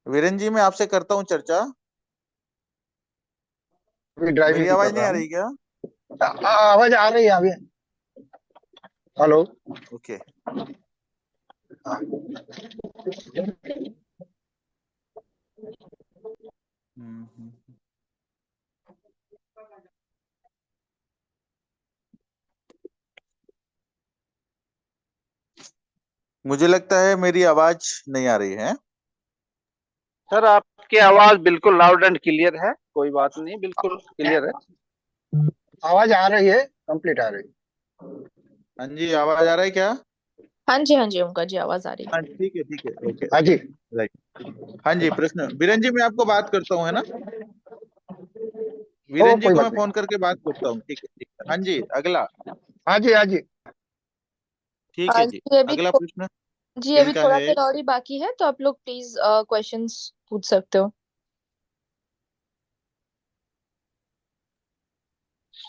वीरेन जी, मैं आपसे करता हूँ चर्चा। नहीं। मेरी ड्राइविंग कर आवाज नहीं रहा आ हूँ। रही क्या? आवाज आ रही है अभी। हेलो। ओके। हम्म। मुझे लगता है मेरी आवाज नहीं आ रही है। सर आपकी आवाज बिल्कुल लाउड एंड क्लियर है, कोई बात नहीं, बिल्कुल क्लियर है। आवाज आ रही है, कंप्लीट आ रही है। हाँ जी, आवाज आ रहा है क्या? हाँ जी ओमकार जी, आवाज आ रही हाँ ठीक है, ओके हाँ ओके। जी। राइट। हाँ जी, प्रश्न वीरेन जी, मैं आपको बात करता हूँ, है ना। ओ, वीरेन जी कोई को बात मैं फोन नहीं। करके बात करता हूँ, ठीक है ठीक है। हाँ जी, अगला। हाँ जी हाँ जी। ठीक है हाँ जी। जी। अगला प्रश्न जी अभी किनका थोड़ा है? देर और ही बाकी है, तो आप लोग प्लीज क्वेश्चंस पूछ सकते हो।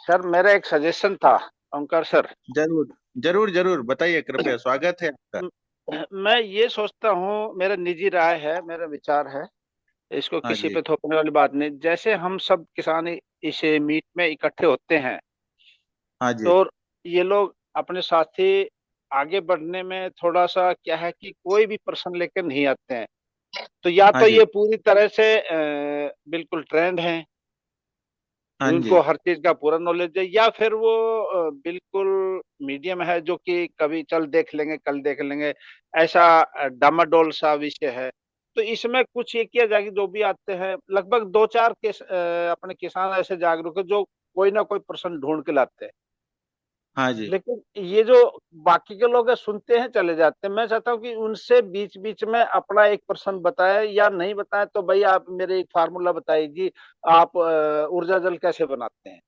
सर मेरा एक सजेशन था, ओंकार सर। जरूर जरूर जरूर बताइए, कृपया, स्वागत है आपका। मैं ये सोचता हूँ, मेरा निजी राय है, मेरा विचार है, इसको हाँ किसी जी, पे थोपने वाली बात नहीं। जैसे हम सब किसान इस मीट में इकट्ठे होते हैं, हाँ जी, तो ये लोग अपने साथी आगे बढ़ने में थोड़ा सा क्या है कि कोई भी प्रश्न लेकर नहीं आते हैं। तो या हाँ तो जी, ये पूरी तरह से बिल्कुल ट्रेंड है, हाँ जी, उनको हर चीज का पूरा नॉलेज है, या फिर वो बिल्कुल मीडियम है, जो कि कभी चल देख लेंगे कल देख लेंगे, ऐसा डामाडोल सा विषय है। तो इसमें कुछ ये किया जाए कि जो भी आते हैं, लगभग 2-4 अपने किसान ऐसे जागरूक है जो कोई ना कोई प्रश्न ढूंढ के लाते हैं। हाँ जी। लेकिन ये जो बाकी के लोग हैं, सुनते हैं चले जाते हैं। मैं चाहता हूँ कि उनसे बीच बीच में अपना एक प्रश्न बताए, या नहीं बताए तो भाई आप मेरे एक फार्मूला बताइए जी, आप ऊर्जा जल कैसे बनाते हैं,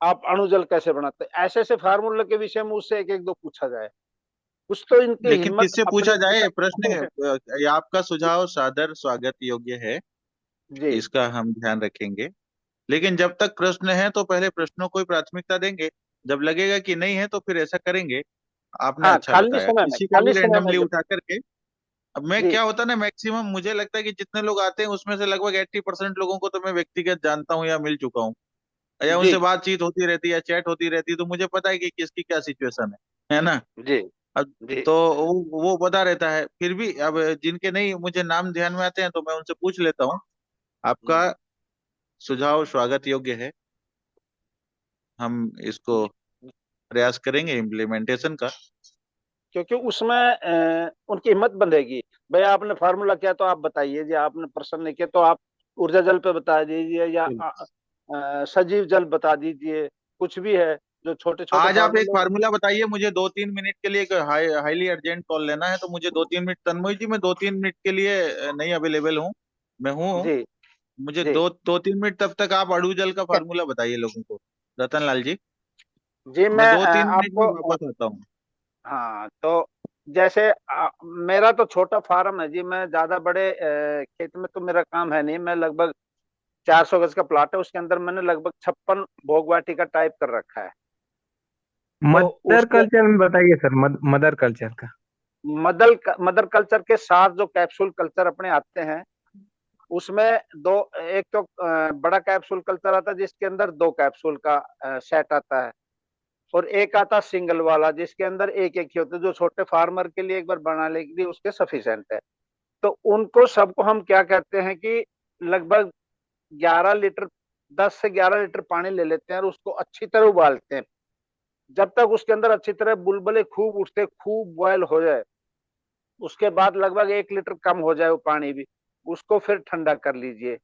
आप अणु जल कैसे बनाते हैं, ऐसे ऐसे फार्मूले के विषय में उससे एक एक दो पूछा जाए। कुछ तो इनकी लेकिन हिम्मत किससे अपनी पूछा जाए प्रश्न? ये आपका सुझाव सादर स्वागत योग्य है, जी इसका हम ध्यान रखेंगे। लेकिन जब तक प्रश्न है तो पहले प्रश्नों को ही प्राथमिकता देंगे, जब लगेगा कि नहीं है तो फिर ऐसा करेंगे आपने हाँ, अच्छा बताया, किसी का भी खाली समय में रैंडमली जब उठा करके। अब मैं जी क्या होता है ना, मैक्सिमम मुझे लगता है कि जितने लोग आते हैं उसमें से लगभग 80% लोगों को तो मैं व्यक्तिगत जानता हूँ या मिल चुका हूँ, या जी उनसे बातचीत होती रहती है या चैट होती रहती है, तो मुझे पता है कि किसकी क्या सिचुएशन है ना। जी अब जी तो वो पता रहता है। फिर भी अब जिनके नहीं मुझे नाम ध्यान में आते हैं तो मैं उनसे पूछ लेता हूँ। आपका सुझाव स्वागत योग्य है, हम इसको प्रयास करेंगे इम्प्लीमेंटेशन का। क्योंकि उसमें उनकी हिम्मत बंधेगी। भाई आपने फार्मूला किया तो आप बताइए, जी आपने प्रश्न नहीं किया तो आप ऊर्जा जल पे बता दीजिए, या सजीव जल बता दीजिए, कुछ भी है जो छोटे छोटे आज आप एक फार्मूले। फार्मूला बताइए, मुझे 2-3 मिनट के लिए एक हाईली अर्जेंट कॉल लेना है, तो मुझे 2-3 मिनट, तन्मय जी मैं 2-3 मिनट के लिए नहीं अवेलेबल हूँ, मैं हूँ। जी मुझे जी 2-3 मिनट तब तक आप अड़ू जल का फार्मूला बताइए लोगों को, रतन लाल जी। जी मैं मैं 2-3 मिनट में आपको वापस आता हूँ। हाँ, तो जैसे मेरा तो छोटा फार्म है जी, मैं ज्यादा बड़े खेत में तो मेरा काम है नहीं। मैं लगभग 400 गज का प्लॉट है, उसके अंदर मैंने लगभग 56 भोगवाटी का टाइप कर रखा है। तो मदर उसके कल्चर में बताइए सर, मदर कल्चर का। मदर कल्चर के साथ जो कैप्सूल कल्चर अपने आते हैं, उसमें दो, एक तो बड़ा कैप्सूल कल्चर आता है जिसके अंदर 2 कैप्सूल का सेट आता है, और एक आता सिंगल वाला जिसके अंदर एक एक ही होता है, जो छोटे फार्मर के लिए एक बार बनाने के लिए उसके सफिशिएंट है। तो उनको सबको हम क्या कहते हैं कि लगभग 11 लीटर, 10 से 11 लीटर पानी ले लेते हैं और उसको अच्छी तरह उबालते हैं। जब तक उसके अंदर अच्छी तरह बुलबुले खूब उठते, खूब बॉयल हो जाए, उसके बाद लगभग 1 लीटर कम हो जाए वो पानी भी, उसको फिर ठंडा कर लीजिए।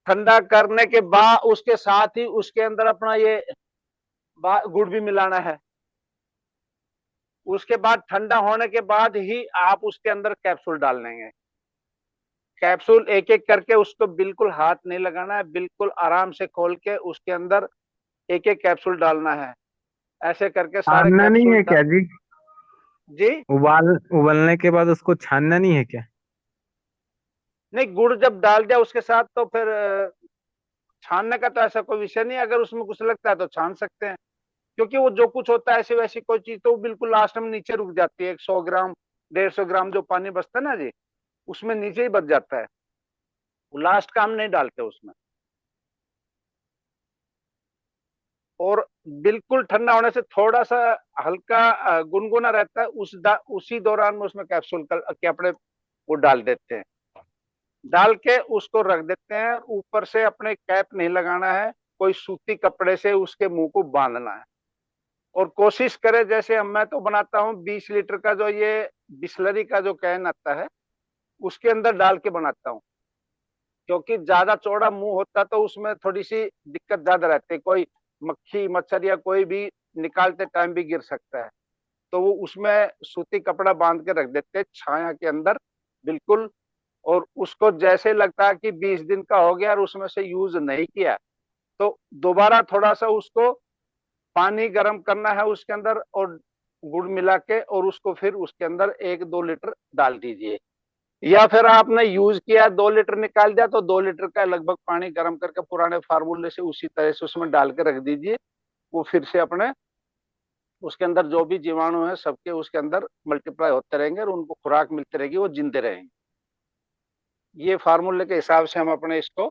ठंडा करने के बाद उसके साथ ही उसके अंदर अपना ये गुड़ भी मिलाना है। उसके बाद ठंडा होने के बाद ही आप उसके अंदर कैप्सूल डाल देंगे। कैप्सूल एक एक करके उसको बिल्कुल हाथ नहीं लगाना है, बिल्कुल आराम से खोल के उसके अंदर एक एक कैप्सूल डालना है। ऐसे करके सारे छानना नहीं है कैप्सूल क्या जी? जी उबालने के बाद उसको छानना नहीं है क्या? नहीं, गुड़ जब डाल दिया उसके साथ तो फिर छानने का तो ऐसा कोई विषय नहीं है। अगर उसमें कुछ लगता है तो छान सकते हैं, क्योंकि वो जो कुछ होता है ऐसी वैसी कोई चीज तो वो बिल्कुल लास्ट में नीचे रुक जाती है। 100 ग्राम 150 ग्राम जो पानी बचता है ना जी, उसमें नीचे ही बच जाता है, वो लास्ट का हम नहीं डालते उसमें। और बिल्कुल ठंडा होने से थोड़ा सा हल्का गुनगुना रहता है, उसी दौरान में उसमें कैप्सूल के अपने वो डाल देते हैं। डाल के उसको रख देते हैं, ऊपर से अपने कैप नहीं लगाना है, कोई सूती कपड़े से उसके मुंह को बांधना है। और कोशिश करें, जैसे मैं तो बनाता हूँ 20 लीटर का जो ये बिस्लरी का जो कैन आता है उसके अंदर डाल के बनाता हूँ, क्योंकि ज्यादा चौड़ा मुंह होता तो उसमें थोड़ी सी दिक्कत ज्यादा रहती है, कोई मक्खी मच्छर या कोई भी निकालते टाइम भी गिर सकता है। तो वो उसमें सूती कपड़ा बांध के रख देते हैं छाया के अंदर बिल्कुल। और उसको जैसे लगता है कि 20 दिन का हो गया और उसमें से यूज नहीं किया, तो दोबारा थोड़ा सा उसको पानी गर्म करना है उसके अंदर, और गुड़ मिला के, और उसको फिर उसके अंदर 1-2 लीटर डाल दीजिए। या फिर आपने यूज किया 2 लीटर निकाल दिया, तो 2 लीटर का लगभग पानी गर्म करके पुराने फार्मूले से उसी तरह से उसमें डाल के रख दीजिए। वो फिर से अपने उसके अंदर जो भी जीवाणु है सबके उसके अंदर मल्टीप्लाई होते रहेंगे और उनको खुराक मिलती रहेगी, वो जिंदे रहेंगे। ये फार्मूले के हिसाब से हम अपने इसको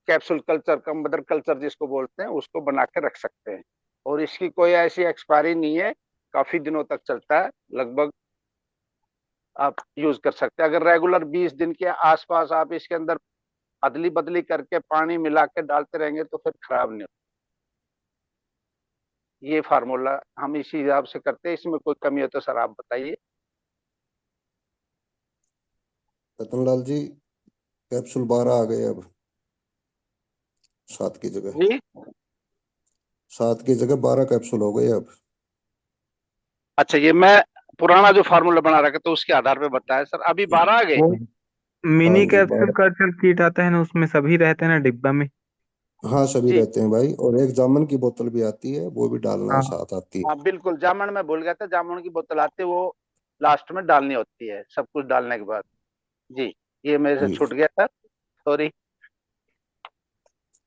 कैप्सूल कल्चर का, मदर कल्चर जिसको बोलते हैं, उसको बना के रख सकते हैं। और इसकी कोई ऐसी एक्सपायरी नहीं है, काफी दिनों तक चलता है, लगभग आप यूज कर सकते हैं। अगर रेगुलर 20 दिन के आसपास आप इसके अंदर अदली बदली करके पानी मिला के डालते रहेंगे तो फिर खराब नहीं होता। ये फार्मूला हम इसी हिसाब से करते हैं, इसमें कोई कमी हो तो सर आप बताइए। रतनलाल जी, कैप्सूल 12 आ गए अब, 7 की जगह। जी 7 की जगह 12 कैप्सूल हो गए अब। अच्छा, ये मैं पुराना जो फार्मूला बना रखा तो उसके आधार पे बताया सर, अभी 12 आ गए। वो हाँ मिनी जी कैप्सूल 12। कल्चर किट आता है ना, उसमें सभी रहते हैं ना डिब्बा में। हाँ सभी जी रहते हैं भाई, और एक जामुन की बोतल भी आती है, वो भी डालना है, हाँ साथ आती हाँ है। बिल्कुल, जामुन में भूल गया था, जामुन की बोतल आती है, वो लास्ट में डालनी होती है सब कुछ डालने के बाद। जी, ये मेरे से जी छूट गया था, सॉरी।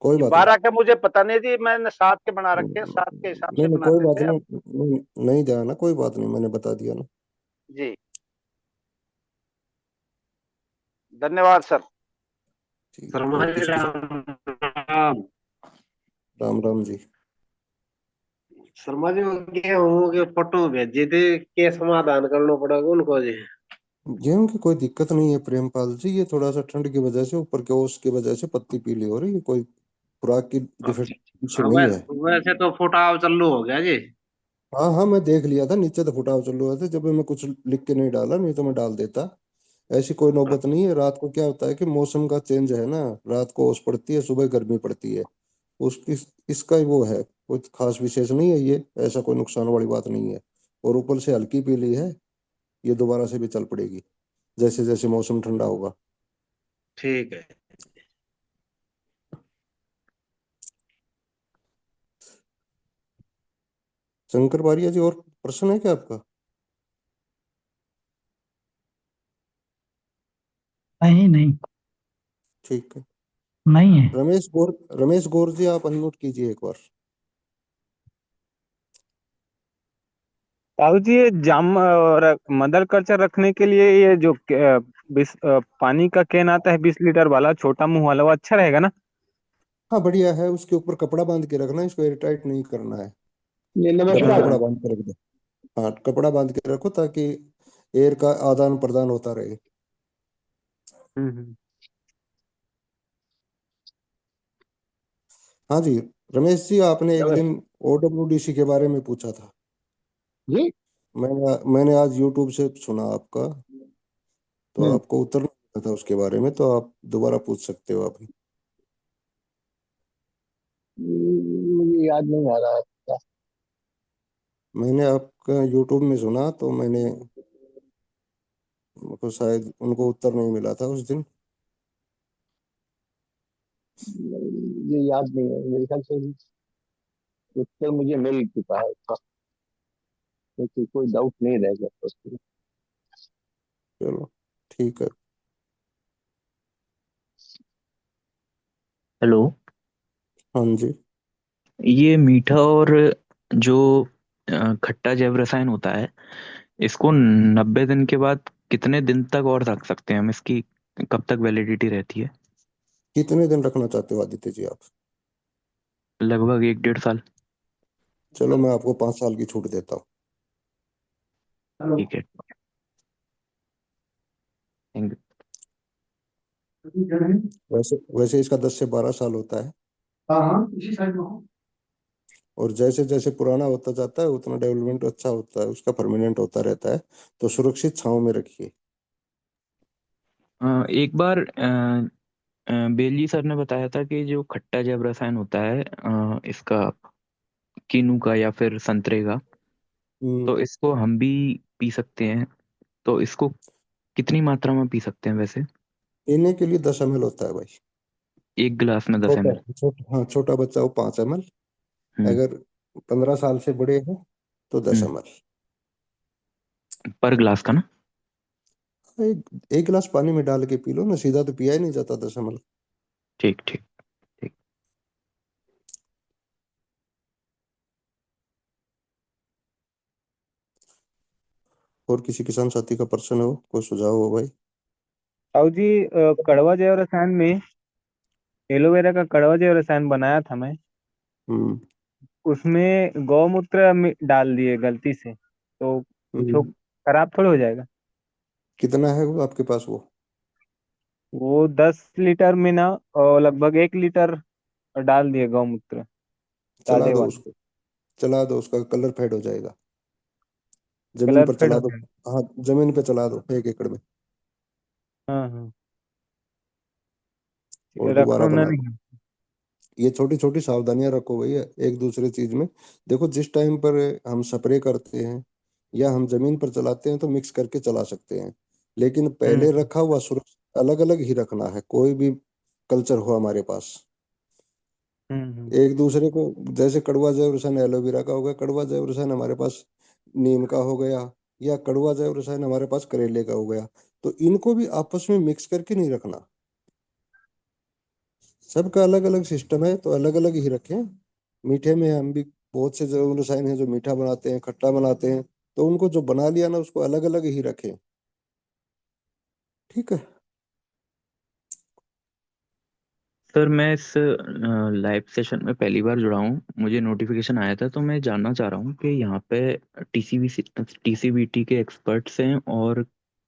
कोई बात नहीं। 12 के मुझे पता नहीं जी, मैंने 7 के बना रखे हैं, 7 के हिसाब नहीं से नहीं कोई बनाते बात थे अब। नहीं, नहीं, नहीं जाना, कोई बात नहीं, मैंने बता दिया ना। जी धन्यवाद सर। ठीक, और शर्मा जी किसी राम राम। राम राम जी। शर्मा जी वो गेहूं के फोटो भेजे थे, के समाधान करना पड़ेगा उनको जी? गेहूं की कोई दिक्कत नहीं है प्रेमपाल जी, ये थोड़ा सा ठंड की वजह से, ऊपर के ओस की वजह से पत्ती पीली हो रही है, कोई खुराक की डिफिट इशू हाँ, नहीं है। वैसे तो फुटाव चालू हो गया जी। हाँ हाँ, मैं देख लिया था, नीचे तो फुटाव चल रहा था, जब मैं कुछ लिख के नहीं डाला, नहीं तो मैं डाल देता। ऐसी कोई नौबत नहीं है। रात को क्या होता है कि मौसम का चेंज है ना, रात को ओस पड़ती है, सुबह गर्मी पड़ती है, उसकी इसका ही वो है, कोई खास विशेष नहीं है ये, ऐसा कोई नुकसान वाली बात नहीं है। और ऊपर से हल्की पीली है, ये दोबारा से भी चल पड़ेगी जैसे जैसे मौसम ठंडा होगा। ठीक है। शंकर बारिया जी, और प्रश्न है क्या आपका? नहीं नहीं, ठीक है। नहीं है। रमेश गौर जी, आप अनम्यूट कीजिए एक बार। साहू जी, ये मदर कल्चर रखने के लिए ये जो पानी का कैन आता है 20 लीटर वाला, छोटा मुंह वाला, वो अच्छा रहेगा ना? हाँ बढ़िया है, उसके ऊपर कपड़ा बांध के रखना, इसको एयरटाइट नहीं करना है। जी डबल नमस्कार। कपड़ा बांध के रख दो। हाँ, कपड़ा बांध के रखो ताकि एयर का आदान प्रदान होता रहे। हम्म। हाँ जी। रमेश जी, आपने एक दिन नमस्कार OWDC के बारे में पूछा था। जी। मैंने आज यूट्यूब से सुना आपका, तो हम्म। आपको उत्तर नहीं पता था उसके बारे में, तो आप दोबारा पूछ सकते हो अभी। मुझे याद नहीं आ रहा है। मैंने आपका यूट्यूब में सुना, तो मुझको शायद उनको उत्तर नहीं मिला था उस दिन। ये याद नहीं है मेरे ख्याल से। उत्तर मुझे मिल चुका है इसका, क्योंकि कोई डाउट नहीं रह गया उसमें। चलो ठीक है। हेलो। हाँ जी। ये मीठा और जो खट्टा जैव रसायन होता है, इसको 90 दिन के बाद कितने दिन तक और रख सकते हैं हम? इसकी कब तक वैलिडिटी रहती है? कितने दिन रखना चाहते हो आदित्य जी आप? लगभग 1 डेढ़ साल। चलो, मैं आपको 5 साल की छूट देता हूँ। ठीक है, थैंक यू। वैसे वैसे इसका 10 से 12 साल होता है। हाँ हाँ, इसी साइड में हो। और जैसे जैसे पुराना होता जाता है उतना डेवलपमेंट अच्छा होता है, उसका परमानेंट होता रहता है, तो सुरक्षित छांव में रखिए। एक बार बेली सर ने बताया था कि जो खट्टा जैव रसायन होता है, इसका कीनू का या फिर संतरे का, तो इसको हम भी पी सकते हैं। तो इसको कितनी मात्रा में पी सकते हैं वैसे? पीने के लिए 10 ml होता है भाई। 1 गिलास में 10 छोटा ml? हाँ, छोटा बच्चा हो 5 ml, हम्म। अगर 15 साल से बड़े हैं तो 10 ml। पर गिलास का ना? एक गिलास पानी में डाल के पी लो ना, सीधा तो पिया ही नहीं जाता 10 ml। ठीक ठीक ठीक। और किसी किसान साथी का प्रश्न हो, कोई सुझाव हो भाई? साहू जी, कड़वा जैव रसायन में एलोवेरा का कड़वा जैव रसायन बनाया था मैं, हम्म उसमें गौमूत्र डाल दिए गलती से, तो कुछ हम्म। खराब थोड़ा हो जाएगा? कितना है वो आपके पास वो? वो 10 लीटर में ना, और लगभग 1 लीटर डाल दिए गौमूत्र, चला ताजे दो वाले। उसको, चला दो, उसका कलर फेड हो जाएगा। जमीन कलर पर फेड चला हो दो। जाएगा। हाँ, जमीन पे चला दो 1 एकड़ में, हाँ हाँ, और दोबारा रखना बना दो। नहीं। ये छोटी छोटी सावधानियां रखो भैया एक दूसरे चीज में। देखो, जिस टाइम पर हम स्प्रे करते हैं या हम जमीन पर चलाते हैं तो मिक्स करके चला सकते हैं, लेकिन पहले हम्म रखा हुआ सुरक्षित अलग अलग ही रखना है, कोई भी कल्चर हो हमारे पास। हम्म। एक दूसरे को, जैसे कड़वा जैव रसायन एलोवेरा का हो गया, कड़वा जैव रसायन हमारे पास नीम का हो गया, या कड़वा जैव रसायन हमारे पास करेले का हो गया, तो इनको भी आपस में मिक्स करके नहीं रखना। सबका अलग अलग सिस्टम है, तो अलग अलग ही रखें। मीठे में हम भी बहुत से जो रसायन हैं जो मीठा बनाते हैं, खट्टा बनाते हैं, तो उनको जो बना लिया ना उसको अलग अलग ही रखें। ठीक है। सर मैं इस लाइव सेशन में पहली बार जुड़ा हूँ, मुझे नोटिफिकेशन आया था, तो मैं जानना चाह रहा हूँ कि यहाँ पे टीसीबीटी के एक्सपर्ट्स हैं और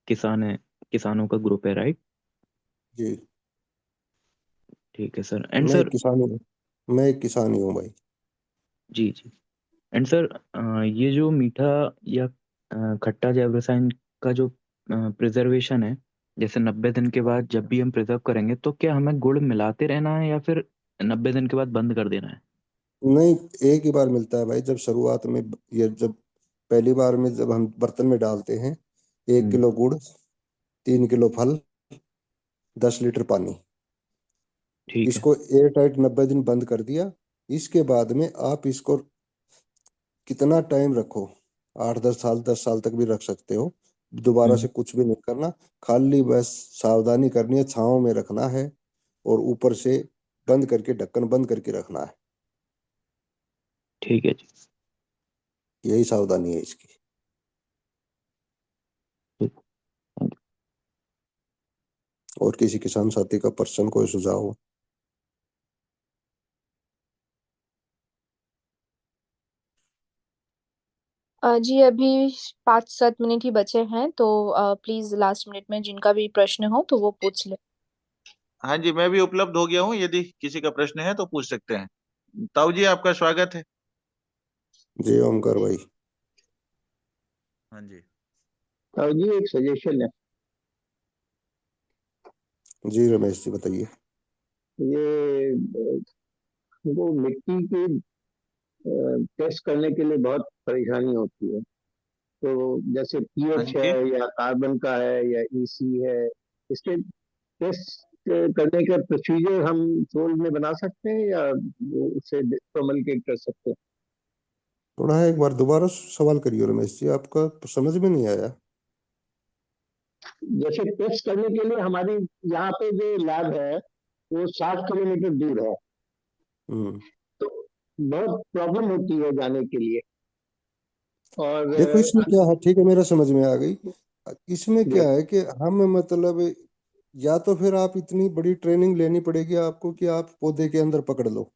किसान हैं, किसानों का ग्रुप है, राइट? जी, ठीक है सर। एंड मैं एक सर, किसान हूँ। मैं एक किसान ही हूँ भाई। जी जी। एंड सर, ये जो मीठा या खट्टा जैव रसायन का जो प्रिजर्वेशन है, जैसे 90 दिन के बाद जब भी हम प्रिजर्व करेंगे, तो क्या हमें गुड़ मिलाते रहना है या फिर 90 दिन के बाद बंद कर देना है? नहीं, एक ही बार मिलता है भाई। जब शुरुआत में ये जब पहली बार में जब हम बर्तन में डालते हैं, 1 किलो गुड़, 3 किलो फल, 10 लीटर पानी, ठीक है। इसको एयर टाइट 90 दिन बंद कर दिया। इसके बाद में आप इसको कितना टाइम रखो, 8-10 साल, 10 साल तक भी रख सकते हो। दोबारा से कुछ भी नहीं करना, खाली बस सावधानी करनी है, छांव में रखना है और ऊपर से बंद करके, ढक्कन बंद करके रखना है। ठीक है जी। यही सावधानी है इसकी। ठीक, thank you। और किसी किसान साथी का पर्सन कोई सुझाव हो? जी अभी 5-7 मिनट ही बचे हैं, तो प्लीज लास्ट मिनट में जिनका भी प्रश्न हो तो वो पूछ ले। हाँ जी, मैं भी उपलब्ध हो गया हूँ, यदि किसी का प्रश्न है तो पूछ सकते हैं। ताऊ जी, आपका स्वागत है। जी ओमकार भाई। हाँ जी। और जी एक सजेशन है, जी रमेश जी बताइए। ये वो मिट्टी के टेस्ट करने के लिए बहुत परेशानी होती है। तो जैसे हाँ पीएच है जी। या कार्बन का है या ईसी है, इसके टेस्ट करने का प्रोसीजर हम सोल में बना सकते हैं या उसे प्रमल के कर सकते हैं? थोड़ा एक बार दोबारा सवाल करिए रमेश जी, आपका समझ में नहीं आया। जैसे टेस्ट करने के लिए हमारी यहाँ पे जो लैब है वो 60 किलोमीटर दूर है, हम्म। तो बहुत प्रॉब्लम होती है जाने के लिए। और देखो इसमें क्या है, ठीक है, मेरा समझ में आ गई। इसमें जी क्या है कि हम मतलब, या तो फिर आप इतनी बड़ी ट्रेनिंग लेनी पड़ेगी आपको कि आप पौधे के अंदर पकड़ लो।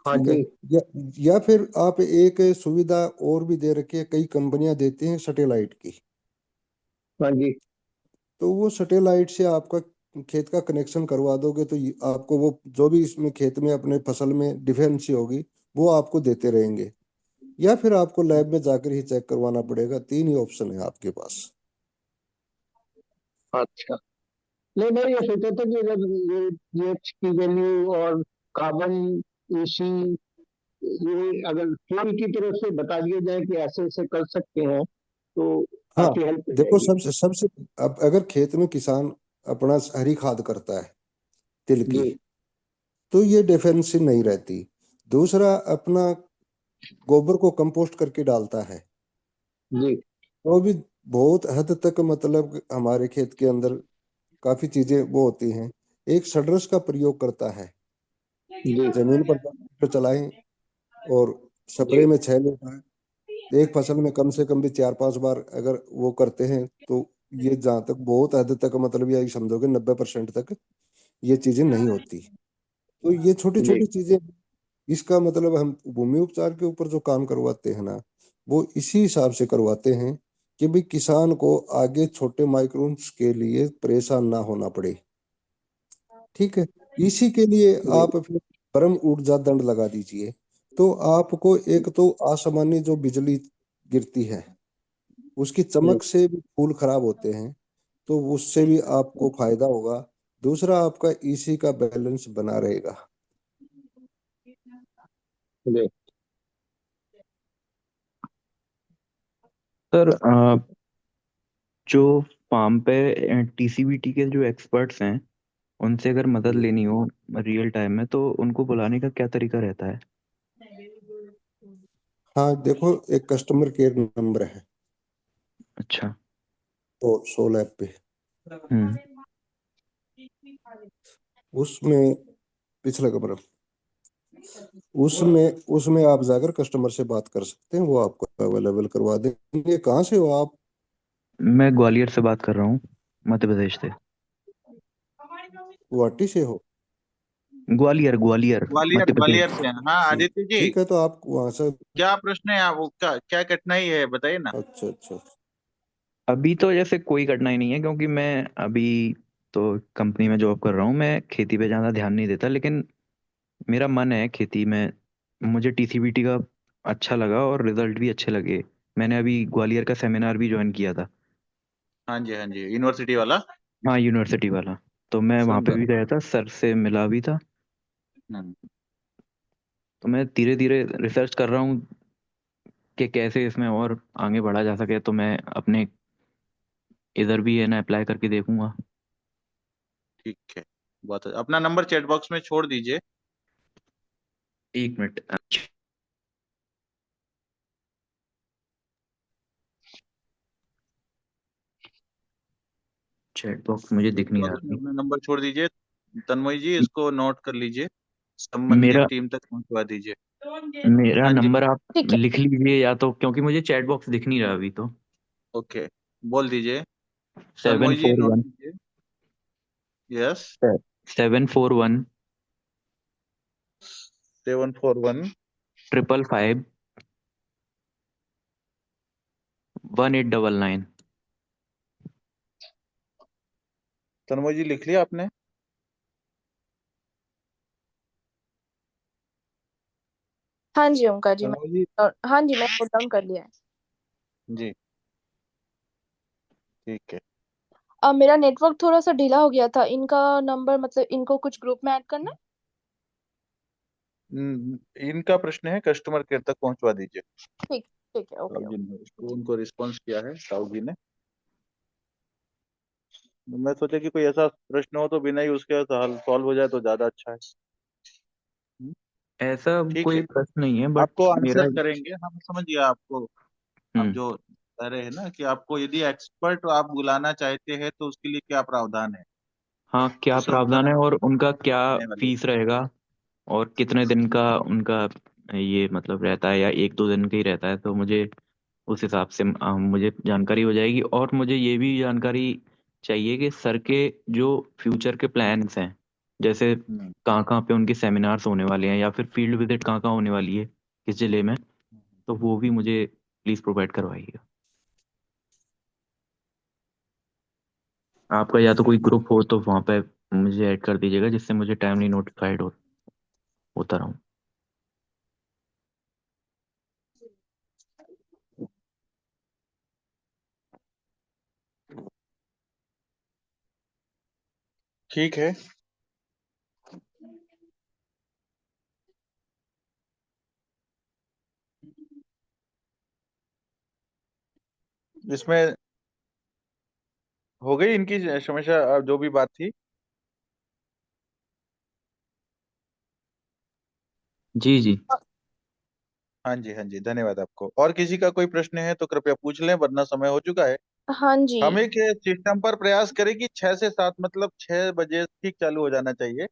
हाँ ठीक है। जी या फिर आप एक सुविधा और भी दे रखी है, कई कंपनियां देती हैं सैटेलाइट की। हाँ जी तो वो सैटेलाइट से आपका खेत का कनेक्शन करवा दोगे तो आपको वो जो भी इसमें खेत में अपने फसल में डिफेंसी होगी वो आपको देते रहेंगे। या फिर आपको लैब में जाकर ही चेक करवाना पड़ेगा। 3 ही ऑप्शन है आपके पास। अच्छा। नहीं, मैं ये सोचा था कि अगर ये पीएच की वैल्यू और कार्बन, एसी, ये अगर फ्यूल की तरफ से बता दिया जाए कि ऐसे ऐसे कर सकते हैं तो हाँ, काफी हेल्प हो देखो जाएगी। सबसे सबसे अब अगर खेत में किसान अपना हरी खाद करता है तिल की, जी तो ये डिफेंसिव नहीं रहती। दूसरा, अपना गोबर को कंपोस्ट करके डालता है, जी तो भी बहुत हद तक मतलब हमारे खेत के अंदर काफी चीजें वो होती हैं। एक सडरस का प्रयोग करता है, जी जमीन पर 10 लीटर चलाएं और जी स्प्रे में 6 लीटर। एक फसल में कम से कम भी 4-5 बार अगर वो करते हैं तो ये जहाँ तक बहुत हद तक मतलब यही समझोगे 90% तक ये चीजें नहीं होती। तो ये छोटी जी छोटी चीजें, इसका मतलब हम भूमि उपचार के ऊपर जो काम करवाते हैं ना, वो इसी हिसाब से करवाते हैं कि भाई किसान को आगे छोटे माइक्रोन्स के लिए परेशान ना होना पड़े। ठीक है। इसी के लिए जी आप फिर परम ऊर्जा दंड लगा दीजिए। तो आपको एक तो आसमानी जो बिजली गिरती है उसकी जी चमक से भी फूल खराब होते हैं, तो उससे भी आपको फायदा होगा। दूसरा, आपका ईसी का बैलेंस बना रहेगा। जी सर, जो फार्म पे टीसीबीटी के जो एक्सपर्ट्स हैं, उनसे अगर मदद जी लेनी हो रियल टाइम में, तो उनको बुलाने का क्या तरीका रहता है? हाँ, देखो एक कस्टमर केयर नंबर है अच्छा। तो 16 ऐप पे। हम्म। उसमें पिछला कमरा, उसमें उसमें आप जाकर कस्टमर से बात कर सकते हैं, वो आपको अवेलेबल करवा देंगे। कहाँ से हो आप? मैं ग्वालियर से बात कर रहा हूँ, मध्य प्रदेश से। गुवाहाटी से हो? ग्वालियर ग्वालियर ग्वालियर मध्य ग्वालियर प्रदेश। से हैं। हाँ ठीक, आदित्य जी, ठीक है, तो आप वहां से। क्या प्रश्न है आप, क्या क्या कठिनाई है बताइए ना। अच्छा अच्छा। अभी तो जैसे कोई कठिनाई नहीं है, क्योंकि मैं अभी तो कंपनी में जॉब कर रहा हूँ। मैं खेती पे ज़्यादा ध्यान नहीं देता, लेकिन मेरा मन है खेती में। मुझे टीसीबीटी का अच्छा लगा और रिजल्ट भी अच्छे लगे। मैंने अभी ग्वालियर का सेमिनार भी ज्वाइन किया था। हाँ जी हाँ जी, यूनिवर्सिटी वाला। हाँ, यूनिवर्सिटी वाला। तो मैं वहाँ पे सुंदर। भी गया था, सर से मिला भी था। हम्म, तो मैं धीरे धीरे रिसर्च कर रहा हूँ कि कैसे इसमें और आगे बढ़ा जा सके। तो मैं अपने इधर भी है ना अप्लाई करके देखूंगा। ठीक है। बहुत अच्छा। अपना नंबर चैट बॉक्स में छोड़ दीजिए। 1 मिनट। चैट बॉक्स मुझे चैट दिख नहीं रहा बॉक्स में अभी। अपना नंबर छोड़ दीजिए। तन्मय जी, इसको नोट कर लीजिए, संबंधित मेरा टीम तक पहुंचवा दीजिए। मेरा हाँ जी। नंबर आप ठीक है। लिख लीजिए, या तो क्योंकि मुझे चैट बॉक्स दिख नहीं रहा अभी तो। ओके, बोल दीजिए। सेवन तन्मय जी फोर नोट वन कीजिए। यस। 741 741 555 1899। तन्मय जी लिख लिया आपने? हाँ जी ओमकार जी, तन्मय जी। हाँ जी मैं नोट डाउन कर लिया है। जी ठीक है। मेरा नेटवर्क थोड़ा सा ढीला हो गया था। इनका नंबर मतलब इनको कुछ ग्रुप में ऐड करना है? इनका प्रश्न है, कस्टमर केयर तक पहुंचवा दीजिए। ठीक, ठीक है, ओके साहु जी ओके। ने इसको उनको रिस्पॉन्स किया है, साहु जी ने। मैं सोचा कि कोई ऐसा प्रश्न हो तो बिना ही उसके सॉल्व हो जाए तो ज्यादा अच्छा है। हम्म, ऐसा ठीक कोई है। प्रश्न नहीं है, बट आपको मेरा। आंसर करेंगे हम, समझ गया आपको। आप हम्म। जो कह रहे हैं ना कि आपको यदि एक्सपर्ट आप बुलाना चाहते हैं तो उसके लिए क्या प्रावधान है, हाँ, क्या उसका उत्तर प्रावधान है हम और उनका क्या देने वाले हैं। फीस रहेगा, और कितने दिन का उनका ये मतलब रहता है, या 1-2 दिन का ही रहता है, तो मुझे उस हिसाब से मुझे जानकारी हो जाएगी। और मुझे ये भी जानकारी चाहिए कि सर के जो फ्यूचर के प्लान्स हैं, जैसे हम्म, कहाँ कहाँ पे उनके सेमिनार्स होने वाले हैं, या फिर फील्ड विजिट कहाँ कहाँ होने वाली है किस जिले में, तो वो भी मुझे प्लीज़ प्रोवाइड करवाइएगा। आपका या तो कोई ग्रुप हो तो वहाँ पे मुझे ऐड कर दीजिएगा, जिससे मुझे टाइमली नोटिफाइड होता रहूँ। ठीक है। इसमें हो गई इनकी समस्या, जो भी बात थी। जी जी। हाँ जी, धन्यवाद आपको। और किसी का कोई प्रश्न है तो कृपया पूछ लें, वरना समय हो चुका है। हाँ जी। हम एक सिस्टम पर प्रयास करें कि 6 से 7, मतलब 6 बजे ठीक चालू हो जाना चाहिए,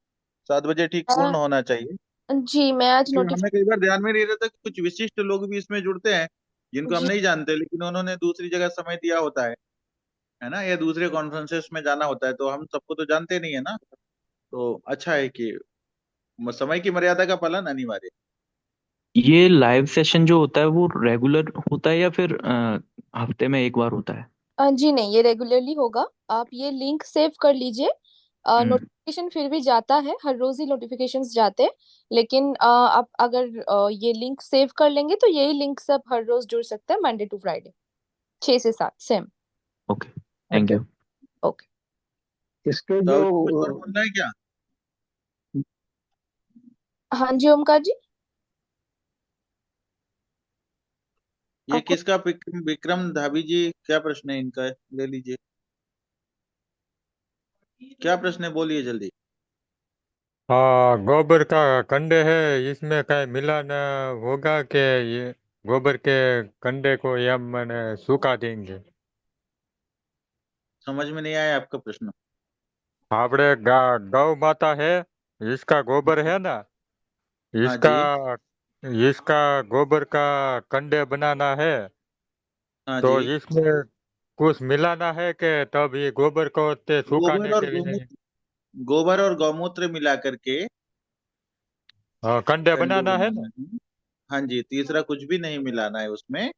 7 बजे ठीक पूर्ण होना चाहिए। जी मैं आज क्योंकि नोटिस। हमें कई बार ध्यान में नहीं रहता कि कुछ विशिष्ट लोग भी इसमें जुड़ते हैं जिनको हम जी नहीं जानते, लेकिन उन्होंने दूसरी जगह समय दिया होता है ना, या दूसरे कॉन्फ्रेंसेस में जाना होता है, तो हम सबको तो जानते नहीं है ना। तो अच्छा है कि समय की मर्यादा का पालन अनिवार्य है। ये लाइव सेशन जो होता है वो रेगुलर होता है, या फिर हफ्ते में एक बार होता है? जी नहीं, ये रेगुलरली होगा। आप ये लिंक सेव कर लीजिए। हम्म। नोटिफिकेशन फिर भी जाता है, हर रोज ही नोटिफिकेशंस जाते हैं। लेकिन आप अगर ये लिंक सेव कर लेंगे तो यही लिंक से आप हर रोज जुड़ सकते हैं, मंडे टू फ्राइडे 6 से 7 सेम। ओके, थैंक अच्छा, यू। ओके। इसके जो तो कुछ और बोलना है क्या? हाँ जी ओमकार जी। ये आपको किसका, विक्रम विक्रम धाबी जी, क्या प्रश्न है इनका, ले लीजिए। क्या प्रश्न है, बोलिए जल्दी। हाँ, गोबर का कंडे है, इसमें कहीं मिलाना होगा कि ये गोबर के कंडे को या मैंने सूखा देंगे? समझ में नहीं आया आपका प्रश्न। आपने गौ माता है, इसका गोबर है ना, हाँ इसका जी। इसका गोबर का कंडे बनाना है। हाँ तो जी। इसमें कुछ मिलाना है कि तब ये गोबर को ते सुखाने गोबर और के लिए गोबर और गौमूत्र मिला करके कंडे कंडे बनाना है ना। बनाना है। हाँ जी, तीसरा कुछ भी नहीं मिलाना है उसमें।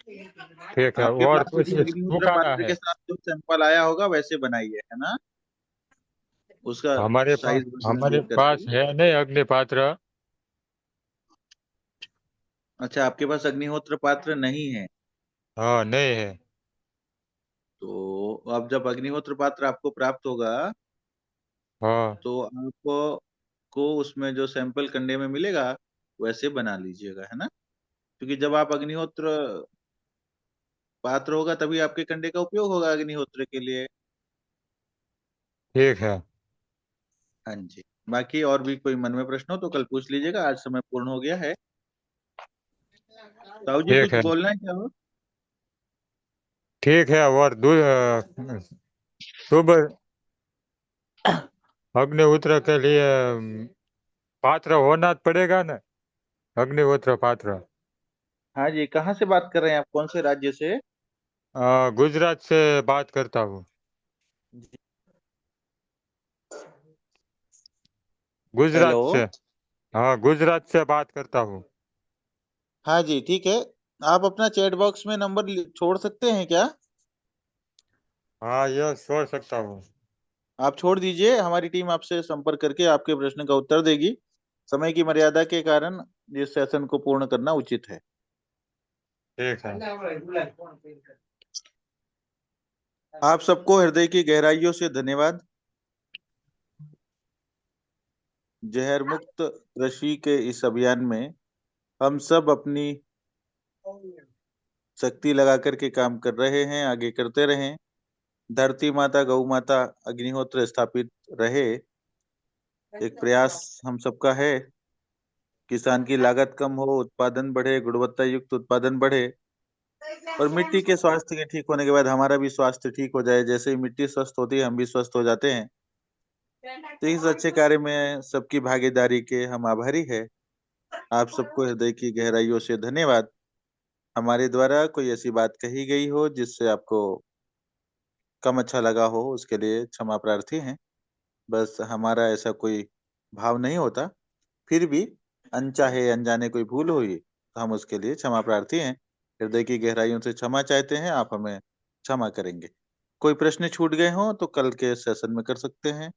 ठीक है, आपके और पास कुछ जो अग्निहोत्र सुखाना पात्र है। के साथ जो सैंपल आया होगा वैसे बनाइए, है ना। उसका साइज वगैरह हमारे देख पास करके। है नहीं अग्निपात्र। अच्छा, आपके पास अग्निहोत्र पात्र नहीं है। हाँ, नहीं है। तो अब जब अग्निहोत्र पात्र आपको प्राप्त होगा हाँ, तो आपको को उसमें जो सैंपल कंडे में मिलेगा वैसे बना लीजिएगा, है ना। क्योंकि जब आप अग्निहोत्र पात्र होगा तभी आपके कंडे का उपयोग होगा अग्निहोत्र के लिए। ठीक है। हाँ जी। बाकी और भी कोई मन में प्रश्न हो तो कल पूछ लीजिएगा, आज समय पूर्ण हो गया है। ताऊ जी ठीक कुछ है। बोलना है क्या हो? ठीक है, और सुबह अग्निहोत्र के लिए पात्र होना पड़ेगा ना, अग्निहोत्र पात्र। हाँ जी, कहाँ से बात कर रहे हैं आप, कौन से राज्य से? गुजरात से बात करता हूँ। हेलो। गुजरात से। हाँ, गुजरात से बात करता हूँ। हाँ जी, ठीक है। आप अपना चैट बॉक्स में नंबर छोड़ सकते हैं क्या? हाँ, यह छोड़ सकता हूँ। आप छोड़ दीजिए, हमारी टीम आपसे संपर्क करके आपके प्रश्न का उत्तर देगी। समय की मर्यादा के कारण इस सेशन को पूर्ण करना उचित है। ठीक है। आप सबको हृदय की गहराइयों से धन्यवाद। जहर मुक्त कृषि के इस अभियान में हम सब अपनी शक्ति लगा करके काम कर रहे हैं, आगे करते रहें। धरती माता, गौ माता, अग्निहोत्र स्थापित रहे, एक प्रयास हम सबका है। किसान की लागत कम हो, उत्पादन बढ़े, गुणवत्ता युक्त उत्पादन बढ़े और मिट्टी के स्वास्थ्य के ठीक होने के बाद हमारा भी स्वास्थ्य ठीक हो जाए। जैसे ही मिट्टी स्वस्थ होती है हम भी स्वस्थ हो जाते हैं। तो इस अच्छे कार्य में सबकी भागीदारी के हम आभारी है। आप सबको हृदय की गहराइयों से धन्यवाद। हमारे द्वारा कोई ऐसी बात कही गई हो जिससे आपको कम अच्छा लगा हो, उसके लिए क्षमा प्रार्थी हैं। बस हमारा ऐसा कोई भाव नहीं होता। फिर भी अनचाहे अनजाने कोई भूल हुई तो हम उसके लिए क्षमा प्रार्थी हैं। हृदय की गहराइयों से क्षमा चाहते हैं, आप हमें क्षमा करेंगे। कोई प्रश्न छूट गए हों तो कल के सेशन में कर सकते हैं।